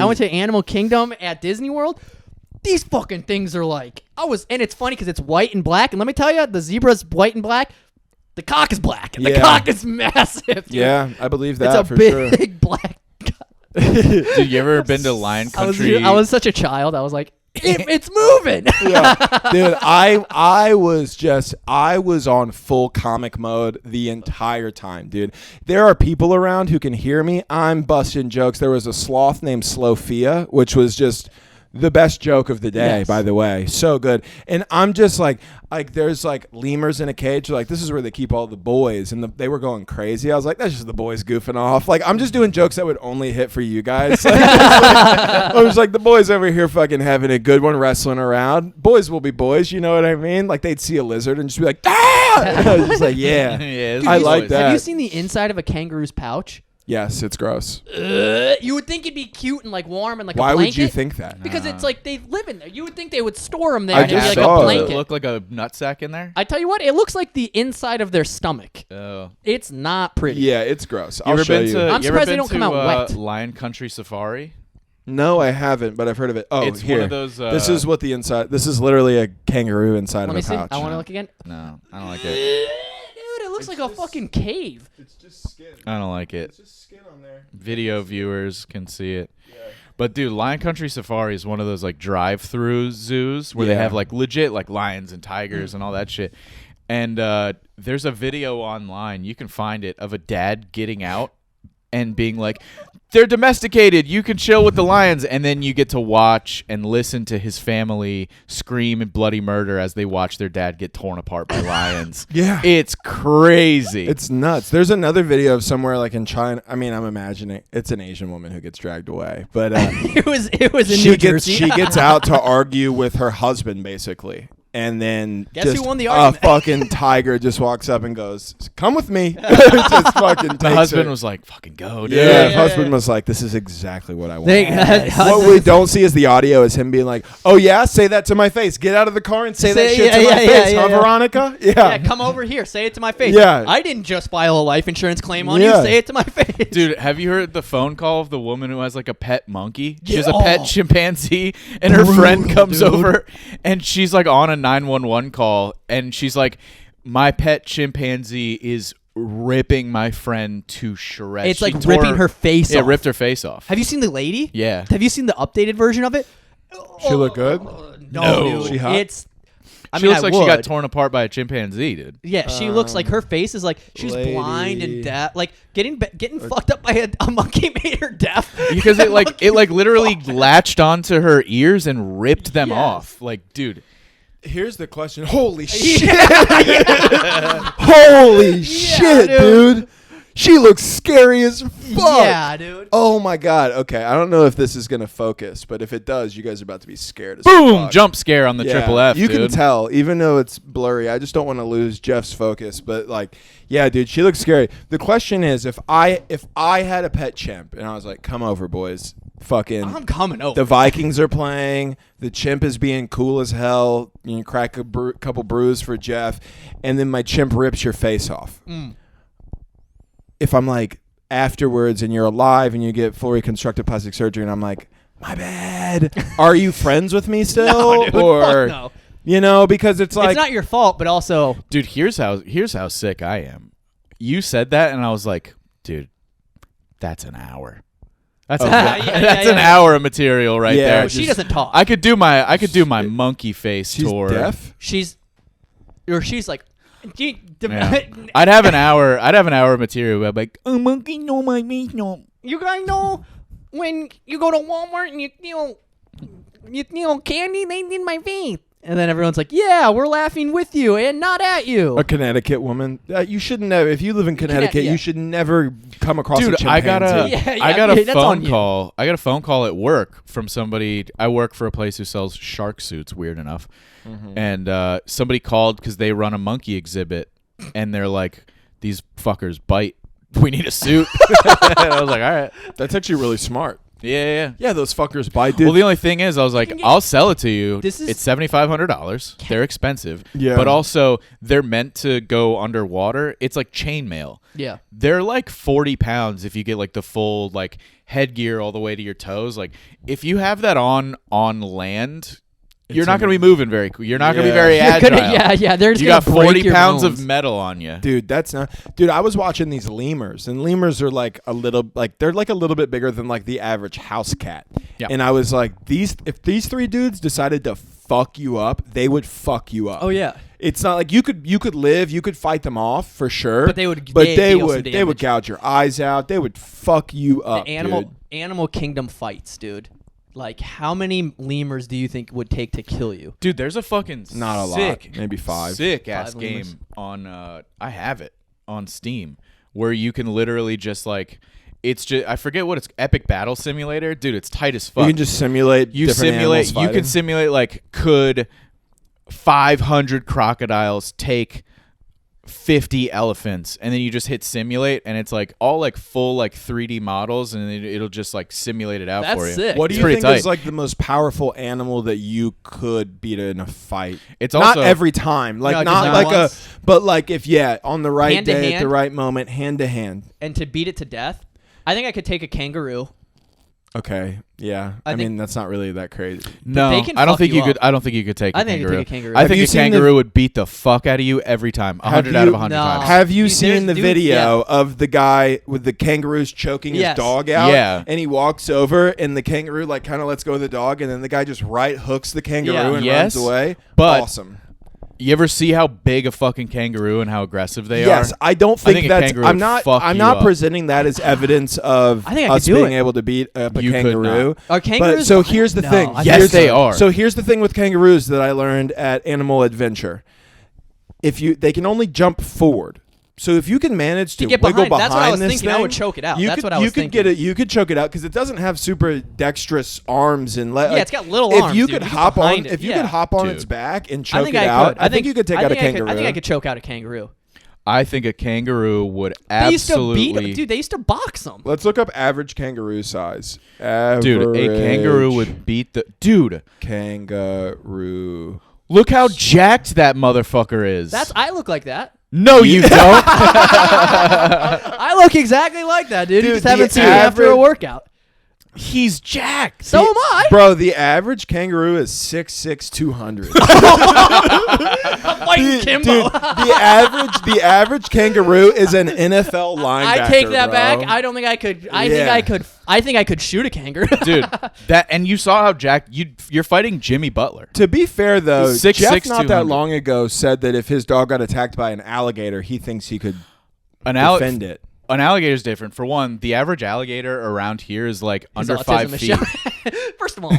went to Animal Kingdom at Disney World. These fucking things are like, and it's funny because it's white and black. And let me tell you, the zebra's white and black. The cock is black. And the cock is massive. Dude. Yeah, I believe that It's a for big sure. black cock. Dude, you ever been to Lion Country? I was such a child. I was like, it's moving. Yeah. Dude, I was on full comic mode the entire time, dude. There are people around who can hear me. I'm busting jokes. There was a sloth named Slofia, which was just the best joke of the day, Yes. by the way. So good. And I'm just like there's like lemurs in a cage. Like, this is where they keep all the boys. And they were going crazy. I was like, that's just the boys goofing off. Like, I'm just doing jokes that would only hit for you guys. Like, I was like, the boys over here fucking having a good one, wrestling around. Boys will be boys, you know what I mean? Like, they'd see a lizard and just be like, ah! And I was just like, yeah. Yeah, Dude, I like that. Have you seen the inside of a kangaroo's pouch? Yes, it's gross. You would think it'd be cute and like warm and like Why a blanket. would you think that? Because it's like they live in there. You would think they would store them there I and it'd be just like saw a it. blanket. Does it look like a nutsack in there? I tell you what, it looks like the inside of their stomach. Oh. It's not pretty. Yeah, it's gross. You I'll ever show been you. to? I'm you ever surprised they been don't come to, out wet. Lion Country Safari. No, I haven't, but I've heard of it. Oh, It's here. one of those. This is what the inside. This is literally a kangaroo inside Let of me a see. pouch. I want to look again. No, I don't like it. Dude, it looks like a fucking cave. It's just skin. I don't like it. just skin on there. Video viewers can see it. But dude, Lion Country Safari is one of those like drive-through zoos where they Yeah. have like legit like lions and tigers and all that shit. And there's a video online, you can find it, of a dad getting out and being like, they're domesticated, you can chill with the lions. And then you get to watch and listen to his family scream and bloody murder as they watch their dad get torn apart by lions. Yeah. It's crazy. It's nuts. There's another video of somewhere like in China. I mean, I'm imagining it's an Asian woman who gets dragged away, but It was in New Jersey. she gets out to argue with her husband basically, And then Guess just who won the a argument? fucking tiger just walks up and goes, "Come with me." Just fucking takes The husband her. was like, "Fucking go, dude." Yeah, Yeah, husband yeah. was like, "This is exactly what I want." They- What we don't see is the audio is him being like, "Oh yeah, say that to my face. Get out of the car and say that Say- shit yeah, to my yeah, face, yeah, huh, yeah. Veronica?" Yeah, come over here. Say it to my face. Yeah. I didn't just file a life insurance claim on Yeah. you. Say it to my face. Dude, have you heard the phone call of the woman who has like a pet monkey? She Yeah. has a pet Oh. chimpanzee, and her friend Brutal, comes dude. over, and she's like on a 911 call, and she's like, "My pet chimpanzee is ripping my friend to shreds." It's She like tore- ripping her face Yeah, off. ripped her face off. Have you seen the lady? Yeah. Have you seen the updated version of it? She look good? No, dude. She hot? It's. I She mean, looks I like she got would. torn apart by a chimpanzee, dude. Yeah, she looks like her face is like she's blind Lady. and deaf. Like getting fucked up by a monkey made her deaf. Because it like literally latched onto her ears and ripped them Yes. off. Like, dude. Here's the question. Holy shit. Yeah, Holy shit, dude. dude. She looks scary as fuck. yeah, dude. Oh my god. Okay, I don't know if this is gonna focus, but if it does, you guys are about to be scared as Boom! fuck. Jump scare on the Yeah, triple F, you dude. can tell, even though it's blurry. I just don't want to lose Jeff's focus. But like, yeah, dude, she looks scary. The question is, if I had a pet chimp and I was like, "Come over, boys," fucking, I'm coming over. the Vikings are playing. The chimp is being cool as hell. You crack a couple brews for Jeff, and then my chimp rips your face off. If I'm like afterwards and you're alive and you get full reconstructive plastic surgery, and I'm like, "My bad," are you friends with me still? No, dude, or fuck no. you know, because it's like, It's not your fault, but also Dude, here's how sick I am. You said that, and I was like, dude, that's an hour. That's Oh, yeah, yeah, that's yeah, an yeah. hour of material right Yeah, there. well, she doesn't talk. I could do my monkey face she's tour. deaf. she's like, Yeah. I'd have an hour. I'd have an hour of material. Where I'm like, "Oh, monkey, no, my face, no." You guys know when you go to Walmart and you steal candy, they need my face. And then everyone's like, "Yeah, we're laughing with you and not at you." A Connecticut woman. You shouldn't have. If you live in Connecticut, yeah. you should never come across a Dude, chimpanzee. Yeah, I got a that's on phone you. call. I got a phone call at work from somebody. I work for a place who sells shark suits. Weird enough, and somebody called because they run a monkey exhibit, and they're like, "These fuckers bite. We need a suit." I was like, "All right, That's actually really smart. yeah." Yeah, those fuckers bite, dude. Well, the only thing is, I was like, I'll sell it to you. This is- It's $7,500. They're expensive. Yeah. But also, they're meant to go underwater. It's like chainmail. Yeah. They're like 40 pounds if you get like the full like headgear all the way to your toes. Like if you have that on land, you're not going to be moving very quick. You're not going to be very You're agile. yeah. They're just You gonna got break 40 your pounds bones. of metal on you. Dude, that's not. Dude, I was watching these lemurs, and lemurs are like a little, like they're like a little bit bigger than like the average house cat. Yeah. And I was like, if these three dudes decided to fuck you up, they would fuck you up. Oh yeah. It's not like you could live, you could fight them off for sure. But they would- But they'd they deal some would damage. gouge your eyes out. They would fuck you up. The dude. animal kingdom fights, dude. Like, how many lemurs do you think would take to kill you? Dude, there's a fucking Not a lot. sick, Maybe 5. sick ass 5 game lemurs. on I have it on Steam where you can literally just like it's just I forget what it's Epic Battle Simulator. Dude, it's tight as fuck. You can just simulate. different animals you can fighting. simulate like could 500 crocodiles take 50 elephants, and then you just hit simulate, and it's like all like full like 3D models, and it'll just like simulate it out That's for you. sick. What do It's you pretty think is tight. like the most powerful animal that you could beat in a fight? It's not also every time, like No, just not not like once. but like if on the right Hand to day at the hand? right moment, hand to hand. And to beat it to death, I think I could take a kangaroo. Okay, yeah. I I think- mean, that's not really that crazy. no, they can I don't fuck think you you could. up. I don't think you could take. I a think I could kangaroo. take a kangaroo. I Have think you a seen the- kangaroo would beat the fuck out of you every time. 100 out of 100 No. times. Have you There's seen the dudes- video yeah. of the guy with the kangaroos choking his Yes. dog out? Yeah. And he walks over, and the kangaroo like kind of lets go of the dog, and then the guy just right hooks the kangaroo Yeah. and Yes, runs away. but- Awesome. You ever see how big a fucking kangaroo and how aggressive they Yes, are? I don't I think, think a that's. kangaroo I'm would not. fuck I'm you not up. presenting that as evidence of I think I us could do being it. able to beat up a You could kangaroo. not. Are kangaroos? But so I here's the don't thing. know. I Yes, think they so. are. So here's the thing with kangaroos that I learned at Animal Adventure. If they can only jump forward. So if you can manage to get wiggle behind, behind that's what I was this thinking. thing, I would choke it out. You That's could, what I was you could thinking. get it. You could choke it out because it doesn't have super dexterous arms and Yeah, it's got little if arms. you dude. could You get hop on, behind it, if you yeah. could hop on Dude. its back and I choke think it I out, could. I think you could take out a kangaroo. I think I could choke out a kangaroo. I think a kangaroo would They used to absolutely. beat, dude. They used to box them. Let's look up average kangaroo size. Dude, a kangaroo would beat the dude. Kangaroo. Look how jacked that motherfucker is. I look like that. No, you don't. I look exactly like that, dude. You Dude, just haven't the seen me after a average- workout. He's jacked. So am I. Bro, the average kangaroo is 6'6", 200. I'm fighting Kimbo. Dude, the average kangaroo is an NFL linebacker. I take that bro. back. I don't think I could. I think I could shoot a kangaroo. Dude, that and you saw how jacked you're fighting Jimmy Butler. To be fair, though, He's 6'6", Jeff not that 200. long ago said that if his dog got attacked by an alligator, he thinks he could defend it. An alligator's different. For one, the average alligator around here is like His under 5 autism is feet. shown. First of all,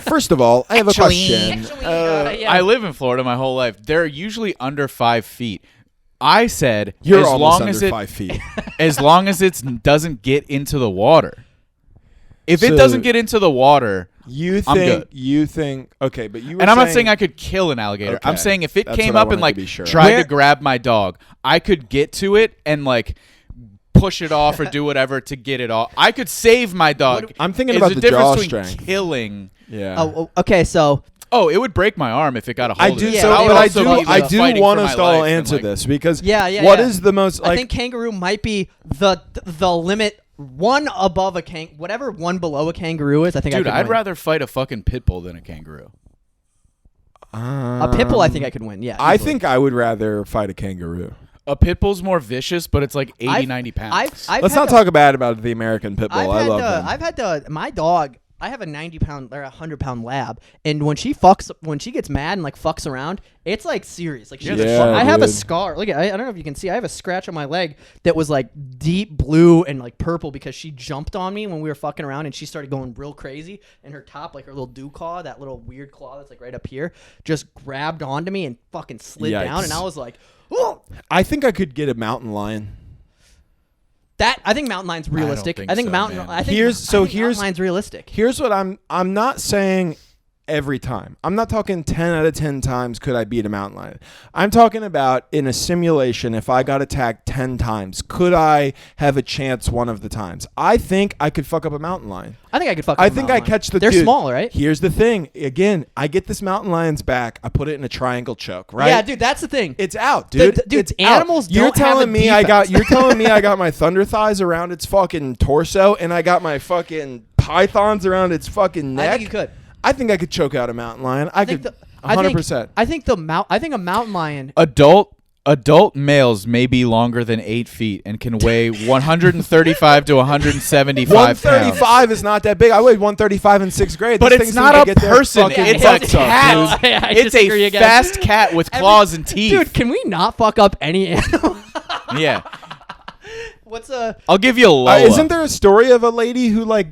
First of all, I have a question. yeah. I live in Florida my whole life. They're usually under 5 feet. I said You're as almost long under as it 5 feet. as long as it doesn't get into the water. If it So- doesn't get into the water, I'm good. You think okay, but you were and I'm not saying I could kill an alligator. Okay. I'm saying if it That's came what I up and wanted like to be sure. tried Where- to grab my dog, I could get to it and like push it off or do whatever to get it off. I could save my dog. I'm thinking There's about a the jaw difference between strength. killing. Yeah. Oh, okay. So Oh, it would break my arm if it got a hold I of do it. Yeah, so, they but I also do. be, I like, do fighting want for us my to all life and, answer like- this because yeah. what is the most I like? think kangaroo might be the limit. One above a whatever one below a kangaroo is. I think Dude, I could I'd win. rather fight a fucking pitbull than a kangaroo. A pitbull. I think I could win. Yeah. I easily. think I would rather fight a kangaroo. A pitbull's more vicious, but it's like 80, I've- 90 pounds. I've Let's had not to- talk bad about the American pit bull. I love them. I've had to. My dog. I have a 90-pound or 100-pound lab, and when she gets mad and like fucks around, it's like serious. Like she Yeah, just I have a dude. scar. Look, I don't know if you can see. I have a scratch on my leg that was like deep blue and like purple because she jumped on me when we were fucking around, and she started going real crazy. And her top, like her little dew claw, that little weird claw that's like right up here, just grabbed onto me and fucking slid down. Yikes. And I was like, oh. I think I could get a mountain lion. I think mountain lion's realistic. think I think so, mountain. man. I think Here's mountain lion's realistic. Here's what I'm not saying every time. I'm not talking 10 out of 10 times could I beat a mountain lion. I'm talking about in a simulation, if I got attacked 10 times, could I have a chance one of the times? I think I could fuck up a mountain lion. I think I could fuck. I up a think mountain I catch the lion. They're dude. small, right? Here's the thing. Again, I get this mountain lion's back. I put it in a triangle choke, right? Yeah, dude, that's the thing. It's out, dude. Dude, It's animals out. You're don't have telling a me I got. defense. You're telling me I got my thunder thighs around its fucking torso, and I got my fucking pythons around its fucking neck. I think you could. I think I could choke out a mountain lion. I could. 100%. I think a mountain lion. Adult males may be longer than 8 feet and can weigh 135 to 175 pounds. 135 is not that big. I weighed 135 in 6th grade. But These it's things not need to a get their person. fucking It's butts a up, cat. dude. I It's disagree a again. fast cat with claws and teeth. Dude, can we not fuck up any animal? Yeah. What's a? I'll give you a Lola. Isn't there a story of a lady who like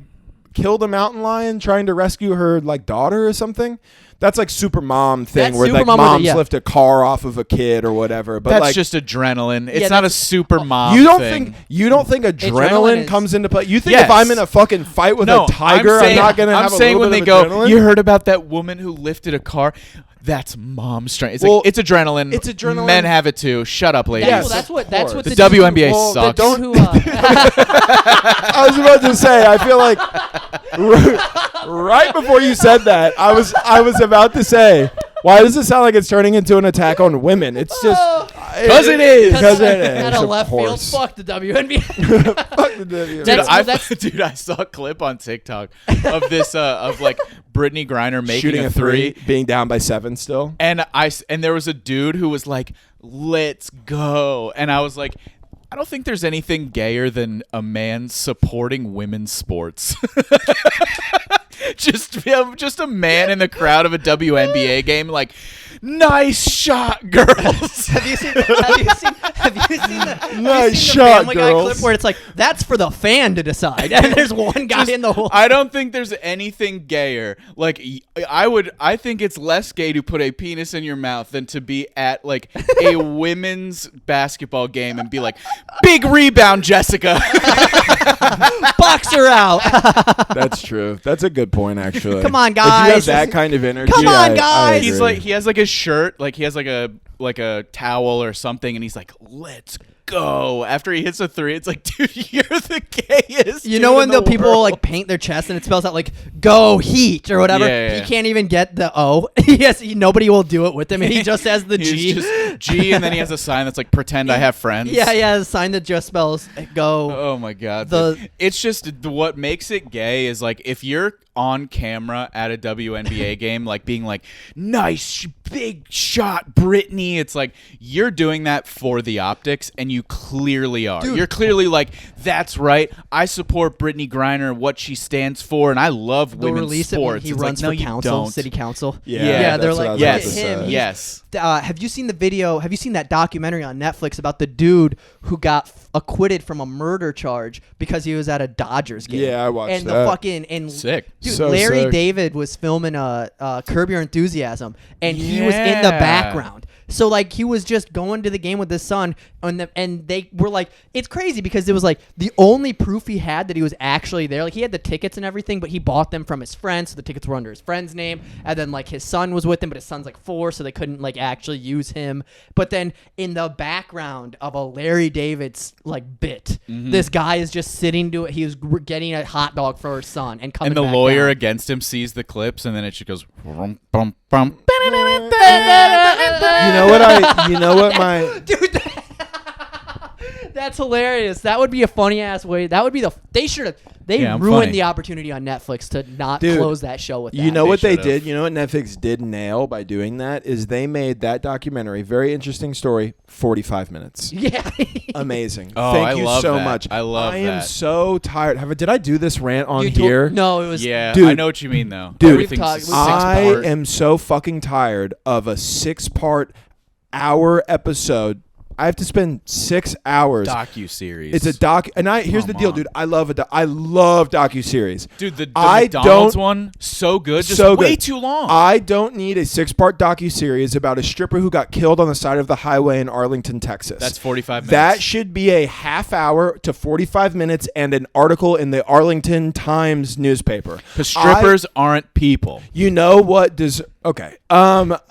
killed a mountain lion trying to rescue her like daughter or something? That's like super mom thing That's where super like mom, moms yeah. lift a car off of a kid or whatever. But That's like, just adrenaline. It's Yeah, not a that's- super mom you don't thing. think adrenaline Adrenaline is- comes into play? You think Yes. if I'm in a fucking fight with No, a tiger, I'm not gonna I'm have a saying little when bit they of go, adrenaline? you heard about that woman who lifted a car? That's mom strength. It's Well, like it's adrenaline. it's adrenaline. Men have it too. Shut up, ladies. Yes, Well, of that's what course. The WNBA Well, sucks. don't- Who, I was about to say, I feel like right before you said that, I was about to say, why does it sound like it's turning into an attack on women? It's just Because it is. Because it is. Out of of left field, course. fuck the WNBA. Fuck the WNBA. Dude, I saw a clip on TikTok of this of like Brittany Greiner making Shooting a three, being down by 7 still. and there was a dude who was like, "Let's go," and I was like, I don't think there's anything gayer than a man supporting women's sports. Just a man in the crowd of a WNBA game, like, nice shot, girls. Have you seen the Nice seen shot, Family Guy girls. clip where it's like that's for the fan to decide, and there's one guy in the whole. I don't think there's anything gayer. Like I think it's less gay to put a penis in your mouth than to be at like a women's basketball game and be like, big rebound, Jessica. Box her out. That's true. That's a good point, actually. Come on, If you have guys. that kind of energy, Come on, I guys. He's agree. like, he has like his shirt, like he has like a towel or something, and he's like, let's go. After he hits a three, it's like, dude, you're the gayest. You know dude when in the people world. like paint their chest and it spells out like "Go Heat" or whatever. Yeah. He can't even get the O. Nobody will do it with him. He just has the He's G. just G, and then he has a sign that's like, pretend I have friends. Yeah, a sign that just spells "Go." Oh my god. The- It's just what makes it gay is like if you're on camera at a WNBA game, like being like, nice big shot, Brittany. It's like you're doing that for the optics, and you clearly are. Dude. You're clearly like, that's right. I support Brittany Griner, what she stands for, and I love They'll women's release sports. it when he It's runs like, no, for you council, don't. city council. Yeah, they're that's what I like, was look about at to him. say. He's- Yes. Have you seen the video? Have you seen that documentary on Netflix about the dude who got acquitted from a murder charge because he was at a Dodgers game? Yeah, I watched and that. The fucking and Sick. dude, So Larry sick. David was filming Curb Your Enthusiasm, and he was in the Yeah. background. So like he was just going to the game with his son, and they were like, it's crazy because it was like the only proof he had that he was actually there. Like he had the tickets and everything, but he bought them from his friend, so the tickets were under his friend's name. And then like his son was with him, but his son's like 4, so they couldn't like actually use him. But then in the background of a Larry David's like bit, this guy is just sitting to it. He was getting a hot dog for his son and coming. And the back lawyer down. against him sees the clips, and then it just goes, bum, bum, bum. You know what my Dude, that's hilarious. That would be a funny ass way. That would be they should have. They Yeah, I'm ruined funny. the opportunity on Netflix to not Dude, close that show with that. You know what they should've. did? You know what Netflix did nail by doing that is they made that documentary, very interesting story, 45 minutes. Yeah. Amazing. Oh, Thank I you love so that. much. I love I am that. so tired. Did I do this rant on You told- here? No, it was. Yeah, Dude. I know what you mean, though. Dude. Everything's We've six talked- I part. am so fucking tired of a 6-part hour episode. I have to spend 6 hours. Docu-series. It's a doc, and here's the Come deal, on. dude. I love docu-series. Dude, the I McDonald's don't- one, so good, just so way good. too long. I don't need a 6-part docu-series about a stripper who got killed on the side of the highway in Arlington, Texas. That's 45 minutes. That should be a half hour to 45 minutes and an article in the Arlington Times newspaper. Because strippers aren't people. You know what does okay.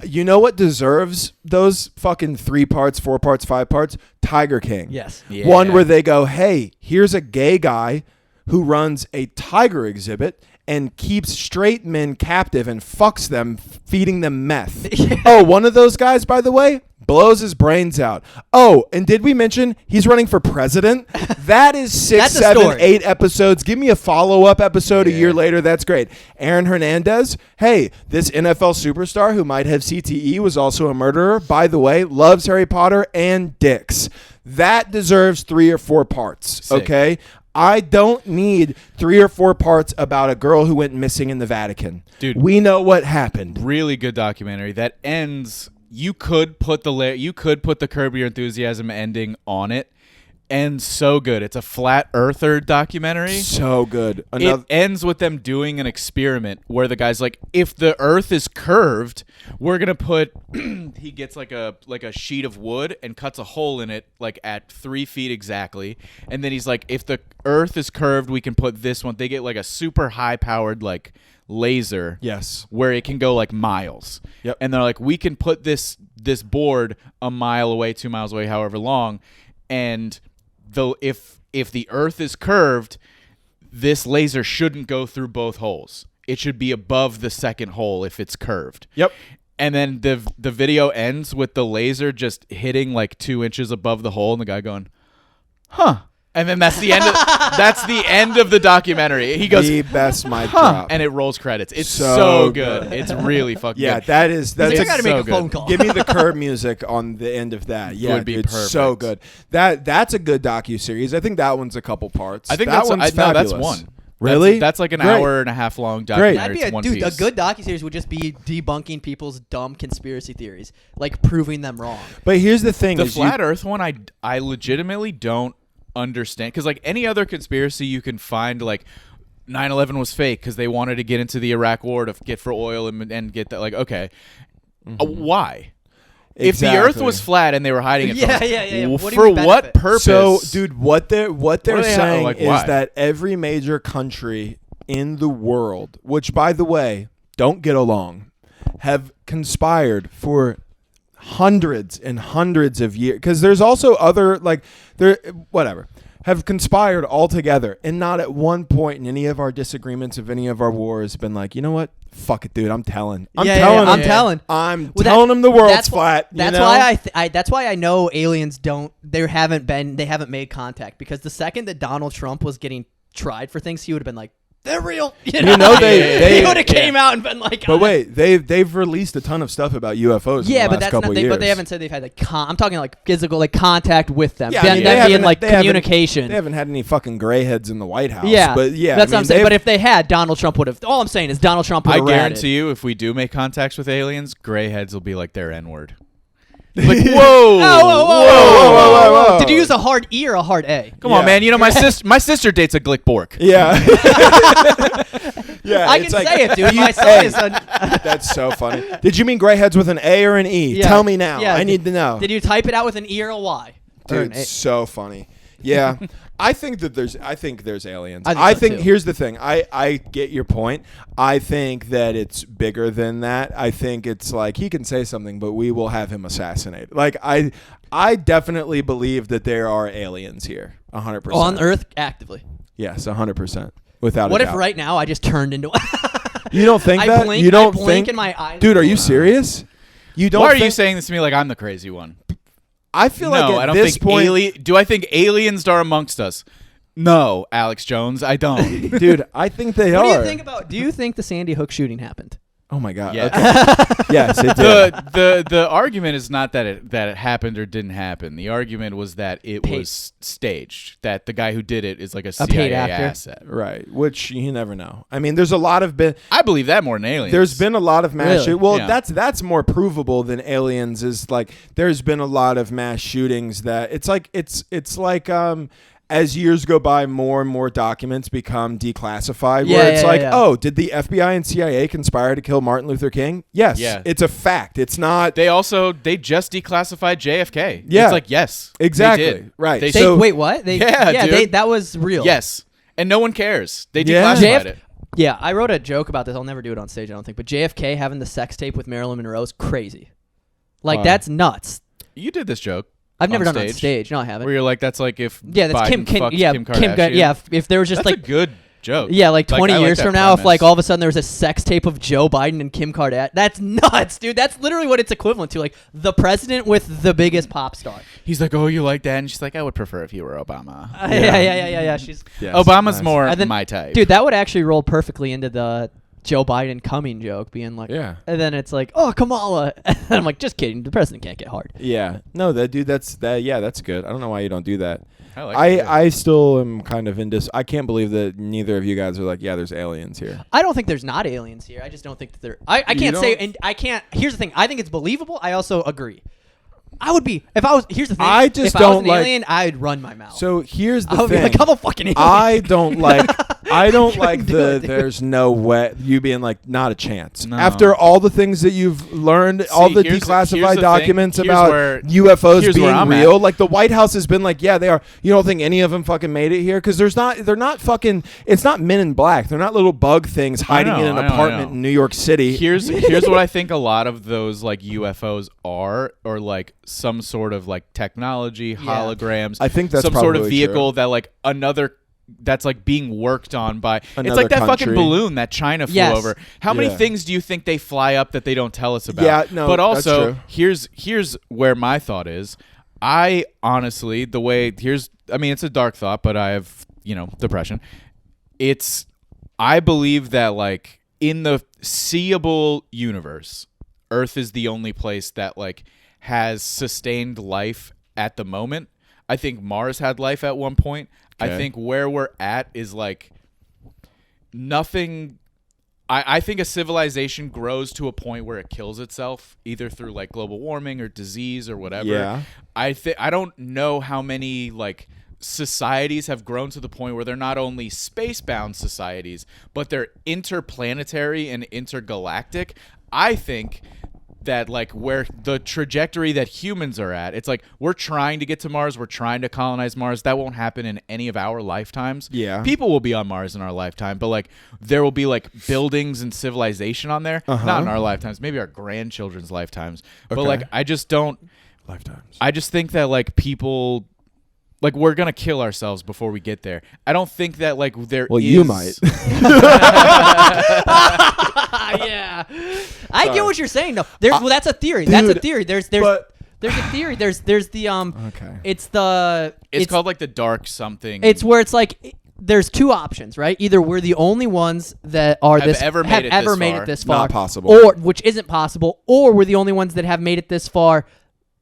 You know what deserves those fucking 3 parts, 4 parts, 5 parts? Tiger King. Yes. Yeah. One where they go, hey, here's a gay guy who runs a tiger exhibit and keeps straight men captive and fucks them, feeding them meth. Oh, one of those guys, by the way, blows his brains out. Oh, and did we mention he's running for president? That is 6, That's a 7, story. 8 episodes. Give me a follow-up episode a year later. That's great. Aaron Hernandez, hey, this NFL superstar who might have CTE was also a murderer. By the way, loves Harry Potter and dicks. That deserves 3 or 4 parts, Sick. okay? I don't need 3 or 4 parts about a girl who went missing in the Vatican. Dude. We know what happened. Really good documentary that ends. You could put the Curb Your Enthusiasm ending on it, and so good. It's a flat earther documentary. So good. It ends with them doing an experiment where the guy's like, if the earth is curved, we're going to put he gets like a sheet of wood and cuts a hole in it like at 3 feet exactly. And then he's like, if the earth is curved, we can put this one. They get like a super high powered like laser. Yes. Where it can go like miles. Yep. And they're like, we can put this board a mile away, 2 miles away, however long, and though if the earth is curved, this laser shouldn't go through both holes. It should be above the second hole if it's curved. Yep. And then the video ends with the laser just hitting like 2 inches above the hole and the guy going, huh. And then that's the end of the documentary. He goes, the best mic huh, drop. and it rolls credits. It's So so good. good. It's really fucking Yeah, good. that's I a, gotta so make a good. phone call. give me the Curb music on the end of that. Yeah, Would be dude, so perfect. good. That's a good docu-series. I think that one's a couple parts. I think that that's one's no, that's fabulous. one. Really? That's like an Great. hour and a half long documentary. That'd be It's one a piece. good docuseries would just be debunking people's dumb conspiracy theories, like proving them wrong. But here's the thing: The is flat Earth one, I legitimately don't understand, because like any other conspiracy you can find, like 9/11 was fake because they wanted to get into the Iraq war to get for oil and get that. Like, okay, why? If the Earth was flat and they were hiding it, from us, What do for you what benefit? purpose? So, dude, what they're they saying like, is why? that every major country in the world, which by the way don't get along, have conspired for hundreds and hundreds of years. Because there's also other have conspired all together, and not at one point in any of our disagreements of any of our wars been like, you know what? Fuck it, dude. I'm telling. I'm telling them the world's flat. That's why that's why I know aliens don't. They haven't made contact, because the second that Donald Trump was getting tried for things, he would have been like, they're real. You know they he would have came out and been like. But wait, they've released a ton of stuff about UFOs. Yeah, in the but last that's couple not. years. But they haven't said they've had like. I'm talking like physical, like contact with them. Yeah, Them being like communication. They haven't had any fucking gray heads in the White House. Yeah, but yeah, that's what I'm saying. But if they had, Donald Trump would have. All I'm saying is Donald Trump would I have. guarantee you, if we do make contacts with aliens, gray heads will be like their N-word. Like, whoa. whoa. Did you use a hard E or a hard A? Come on, man. You know, my sister dates a Glick Bork. Yeah. Yeah, I can say it, dude. My son is a. That's so funny. Did you mean gray heads with an A or an E? Yeah. Tell me now. Yeah, I need to know. Did you type it out with an E or a Y? Dude, so funny. Yeah. I think there's aliens. I think so, too. Here's the thing. I get your point. I think that it's bigger than that. I think it's like he can say something, but we will have him assassinated. Like I definitely believe that there are aliens here. 100%. On Earth, actively. Yes, 100%. Without What a if doubt. right now I just turned into? You don't think that? Blink, you don't I blink think? and my eyes. Dude, are you serious? You don't Why are think, you saying this to me like I'm the crazy one? I feel No, like at I don't this think point, do I think aliens are amongst us? No, Alex Jones, I don't. dude, I think they What are. do you think about? Do you think the Sandy Hook shooting happened? Oh my god. Yes. Okay. Yes, it did. The argument is not that it happened or didn't happen. The argument was that it was staged. That the guy who did it is like a CIA paid actor. asset. Right, which you never know. I mean, there's a lot of I believe that more than aliens. There's been a lot of mass Really? shootings. Well, Yeah. that's more provable than aliens. Is like there's been a lot of mass shootings that it's like as years go by, more and more documents become declassified. Where it's oh, did the FBI and CIA conspire to kill Martin Luther King? Yes, Yeah. it's a fact. It's not. They just declassified JFK. Yeah. It's like yes, Exactly. they did. Right. They, So- Wait, what? Dude. That was real. yes, and no one cares. They Yeah. declassified it. Yeah, I wrote a joke about this. I'll never do it on stage, I don't think. But JFK having the sex tape with Marilyn Monroe is crazy. Like, Why? that's nuts. You did this joke. I've never on done it on stage. No, I haven't. Where you're like, that's like if Yeah, that's Biden Kim. fucked Yeah, Kim Kardashian. If there was just That's like a good joke. Yeah, like 20 I like years that from now, if premise. like all of a sudden there was a sex tape of Joe Biden and Kim Kardashian, that's nuts, dude. That's literally what it's equivalent to. Like the president with the biggest pop star. He's like, oh, you like that? And she's like, I would prefer if you were Obama. Yeah. She's Yes, Obama's nice. more And then- my type. dude. That would actually roll perfectly into the Joe Biden coming joke, being like, Yeah. And then it's like, oh, Kamala. And I'm like, just kidding. The president can't get hard. Yeah. No, that dude. That's that. Yeah, that's good. I don't know why you don't do that. I like that. I still am kind of in I can't believe that neither of you guys are like, yeah, there's aliens here. I don't think there's not aliens here. I just don't think that there. I can't say, and I can't. Here's the thing. I think it's believable. I also agree. I would be if I was. Here's the thing. I just if I was don't an like- alien, I'd run my mouth. So here's the I would thing. be like, I'm a fucking alien. I don't like. I don't like do the. it, dude. There's no way you being like not a chance. No. After all the things that you've learned, all the here's the declassified thing. documents Here's about where- UFOs here's where being I'm real, at. like the White House has been like, yeah, they are. You don't think any of them fucking made it here because they're not fucking. It's not Men in Black. They're not little bug things hiding in an apartment in New York City. Here's what I think a lot of those like UFOs are, or like some sort of like technology, holograms. I think that's some sort of probably vehicle true. that like another. That's like being worked on by. It's Another like that fucking country. balloon that China flew Yes. over. How many Yeah. things do you think they fly up that they don't tell us about? Yeah, no, But that's also, true. here's where my thought is. I honestly, it's a dark thought, but I have, depression. I believe that like in the seeable universe, Earth is the only place that like has sustained life at the moment. I think Mars had life at one point. I Okay. think where we're at is like nothing. I think a civilization grows to a point where it kills itself, either through like global warming or disease or whatever. Yeah. I don't know how many like societies have grown to the point where they're not only space-bound societies, but they're interplanetary and intergalactic. I think that like where the trajectory that humans are at, it's like we're trying to get to Mars, we're trying to colonize Mars. That won't happen in any of our lifetimes. Yeah. People will be on Mars in our lifetime, but like there will be like buildings and civilization on there. Not in our lifetimes, maybe our grandchildren's lifetimes. But like I just don't lifetimes. I just think that like people like we're gonna kill ourselves before we get there. I don't think that like there well, is. you might. Yeah, I get what you're saying. though. Well, that's a theory. Dude, that's a theory. There's a theory. There's the Okay. It's called like the dark something. It's where it's like there's two options, right? Either we're the only ones that are have ever made it this far. Not possible. or which isn't possible, or we're the only ones that have made it this far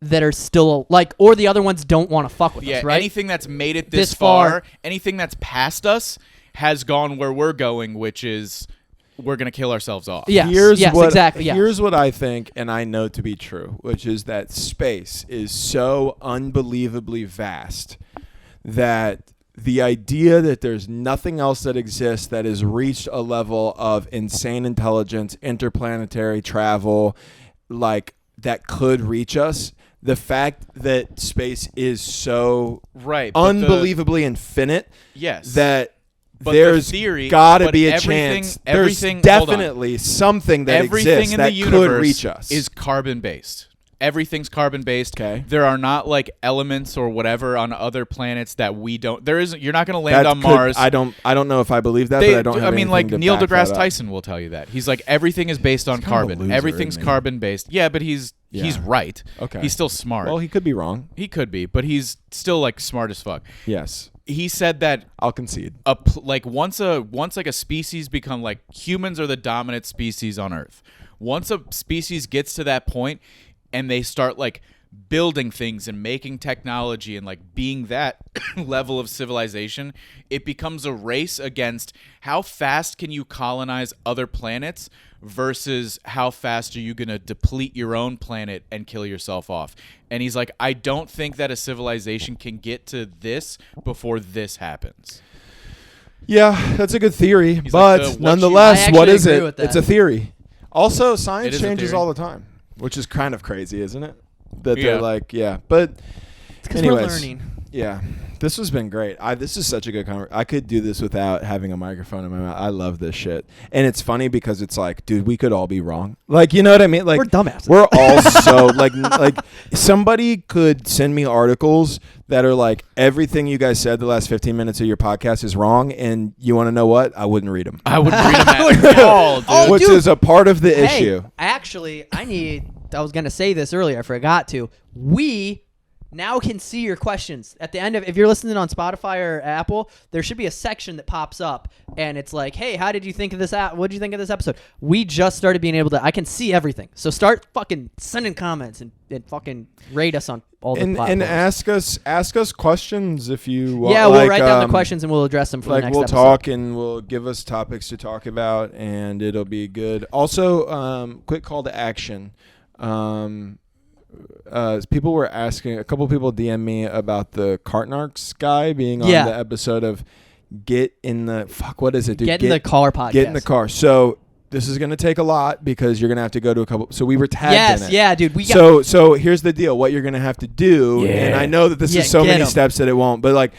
that are still like, or the other ones don't want to fuck with us, right? Anything that's made it this far, anything that's past us has gone where we're going, which is we're gonna kill ourselves off. Yes, exactly. Yeah. Here's what I think, and I know to be true, which is that space is so unbelievably vast that the idea that there's nothing else that exists that has reached a level of insane intelligence, interplanetary travel, like that could reach us. The fact that space is so unbelievably infinite, that there's got to be a chance. There's definitely something that exists that could reach us. Is carbon based. Everything's carbon based. Okay. There are not like elements or whatever on other planets that we don't. There isn't. You're not going to land on Mars. I don't know if I believe that, but I don't have anything like to Neil back deGrasse that up. Tyson will tell you that. He's like everything is based on carbon. Loser, Everything's carbon based. Yeah, but he's right. Okay. He's still smart. Well, he could be wrong. He could be, but he's still like smart as fuck. Yes. He said that I'll concede. Once like a species become like humans are the dominant species on Earth. Once a species gets to that point and they start like building things and making technology and like being that level of civilization, it becomes a race against how fast can you colonize other planets versus how fast are you going to deplete your own planet and kill yourself off. And he's like, I don't think that a civilization can get to this before this happens. Yeah, that's a good theory. He's but like, nonetheless, what is it? With that. It's a theory. Also, science It is a changes theory. all the time, which is kind of crazy, isn't it? That Yeah. they're like, but It's because we're learning. Yeah, this has been great. This is such a good conversation. I could do this without having a microphone in my mouth. I love this shit. And it's funny because it's like, dude, we could all be wrong. Like, you know what I mean? Like, We're dumbasses. We're all so, like somebody could send me articles that are like, everything you guys said the last 15 minutes of your podcast is wrong. And you want to know what? I wouldn't read them. I wouldn't read them at all, dude. Oh, Which dude. is a part of the issue. Actually, I was going to say this earlier. I forgot to. We now can see your questions. At the end of, if you're listening on Spotify or Apple, there should be a section that pops up, and it's like, hey, how did you think of this? What did you think of this episode? We just started being able to, I can see everything. So start fucking sending comments and fucking rate us on all the platforms. And ask us questions if you want. Yeah, we'll write down the questions and we'll address them for the next we'll episode. talk and we'll give us topics to talk about, and it'll be good. Also, quick call to action. People were asking, a couple people DM me about the Cartnarks guy being on the episode of Get in the what is it, dude? Get in the Car podcast. Get in the Car. So this is going to take a lot because you're going to have to go to a couple. So we were tagged in it. Yeah, dude. So here's the deal. What you're going to have to do, and I know that this is so many steps that it won't, but like,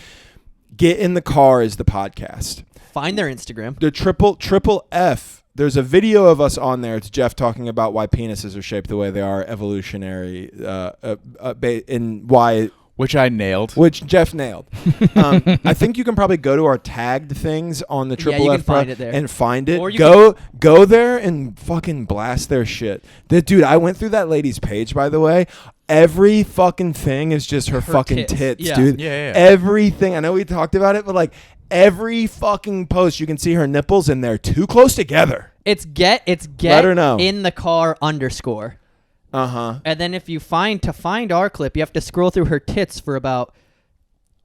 Get in the Car is the podcast. Find their Instagram. The triple F. There's a video of us on there. It's Jeff talking about why penises are shaped the way they are, evolutionary, and why. Which I nailed. Which Jeff nailed. I think you can probably go to our tagged things on the triple F find it there. and find it. Or you go there and fucking blast their shit. Dude, I went through that lady's page, by the way. Every fucking thing is just her fucking tits, dude. Yeah. Everything. I know we talked about it, but like every fucking post, you can see her nipples, and they're too close together. It's get Let her know. in the car _ Uh-huh. And then if you find our clip, you have to scroll through her tits for about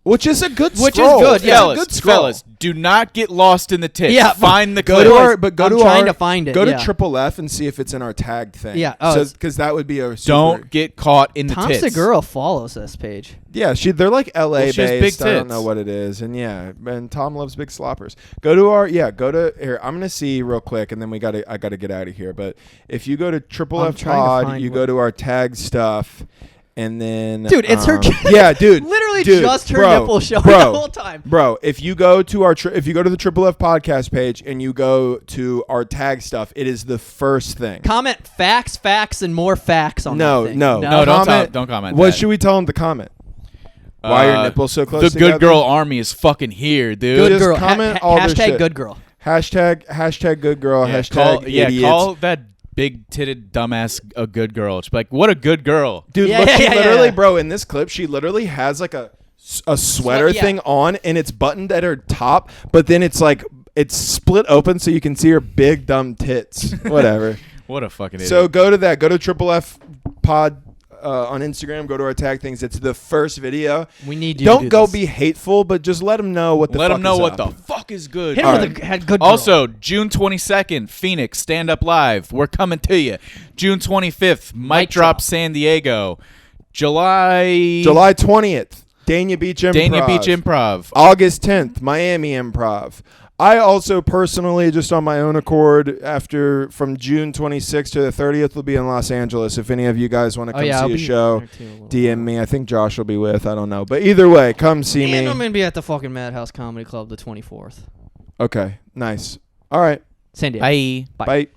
Which is a good Which scroll. is good, yeah. Fellas, Good scroll. fellas, do not get lost in the tits. Yeah, find the Go clip. to our, but go I'm to trying our, to find it, Go yeah. to Triple F and see if it's in our tagged thing. Yeah, oh, because that would be a super, Don't get caught in the Tom tits. Segura follows this page. Yeah, they're like LA Well, she has based. big I don't tits. know what it is, and and Tom loves big sloppers. Go to here. I'm gonna see real quick, and then I gotta get out of here. But if you go to Triple I'm F trying to Pod, find you what- go to our tag stuff. And then, Dude, it's her. Yeah, dude. Literally dude, just her bro, nipple showing bro, the whole time. Bro, if you go to the Triple F podcast page and you go to our tag stuff, it is the first thing. Comment facts, and more facts on No, that thing. No, don't comment What that. should we tell them to comment? Why are your nipples so close The together? good girl army is fucking here, dude. Good Just girl. comment all this hashtag shit. good girl. Hashtag good girl. Yeah, Hashtag idiots. call that big titted dumbass a good girl. It's like, what a good girl. Dude, Yeah, look, yeah, she yeah, literally, yeah. bro, in this clip, she literally has like a sweater yeah. thing on, and it's buttoned at her top, but then it's like it's split open so you can see her big dumb tits. Whatever. What a fucking idiot. So go to that. Go to Triple F Pod on Instagram. Go to our tag things. It's the first video. We need you. Don't to do go this. be hateful, but just let them know what the let fuck them know is what up. the fuck is good. Hit All her right. with a good girl. Also, June 22nd, Phoenix, Stand Up Live. We're coming to you. June 25th, Mic Drop San Diego. July 20th, Dania Beach Improv. Dania Beach Improv. August 10th, Miami Improv. I also personally, just on my own accord, from June 26th to the 30th, will be in Los Angeles. If any of you guys want to come I'll see a be show, there too a little DM bit. me. I think Josh will be with. I don't know. But either way, come see And me. I'm gonna be at the fucking Madhouse Comedy Club the 24th. Okay, nice. All right. San Diego. Bye. Bye.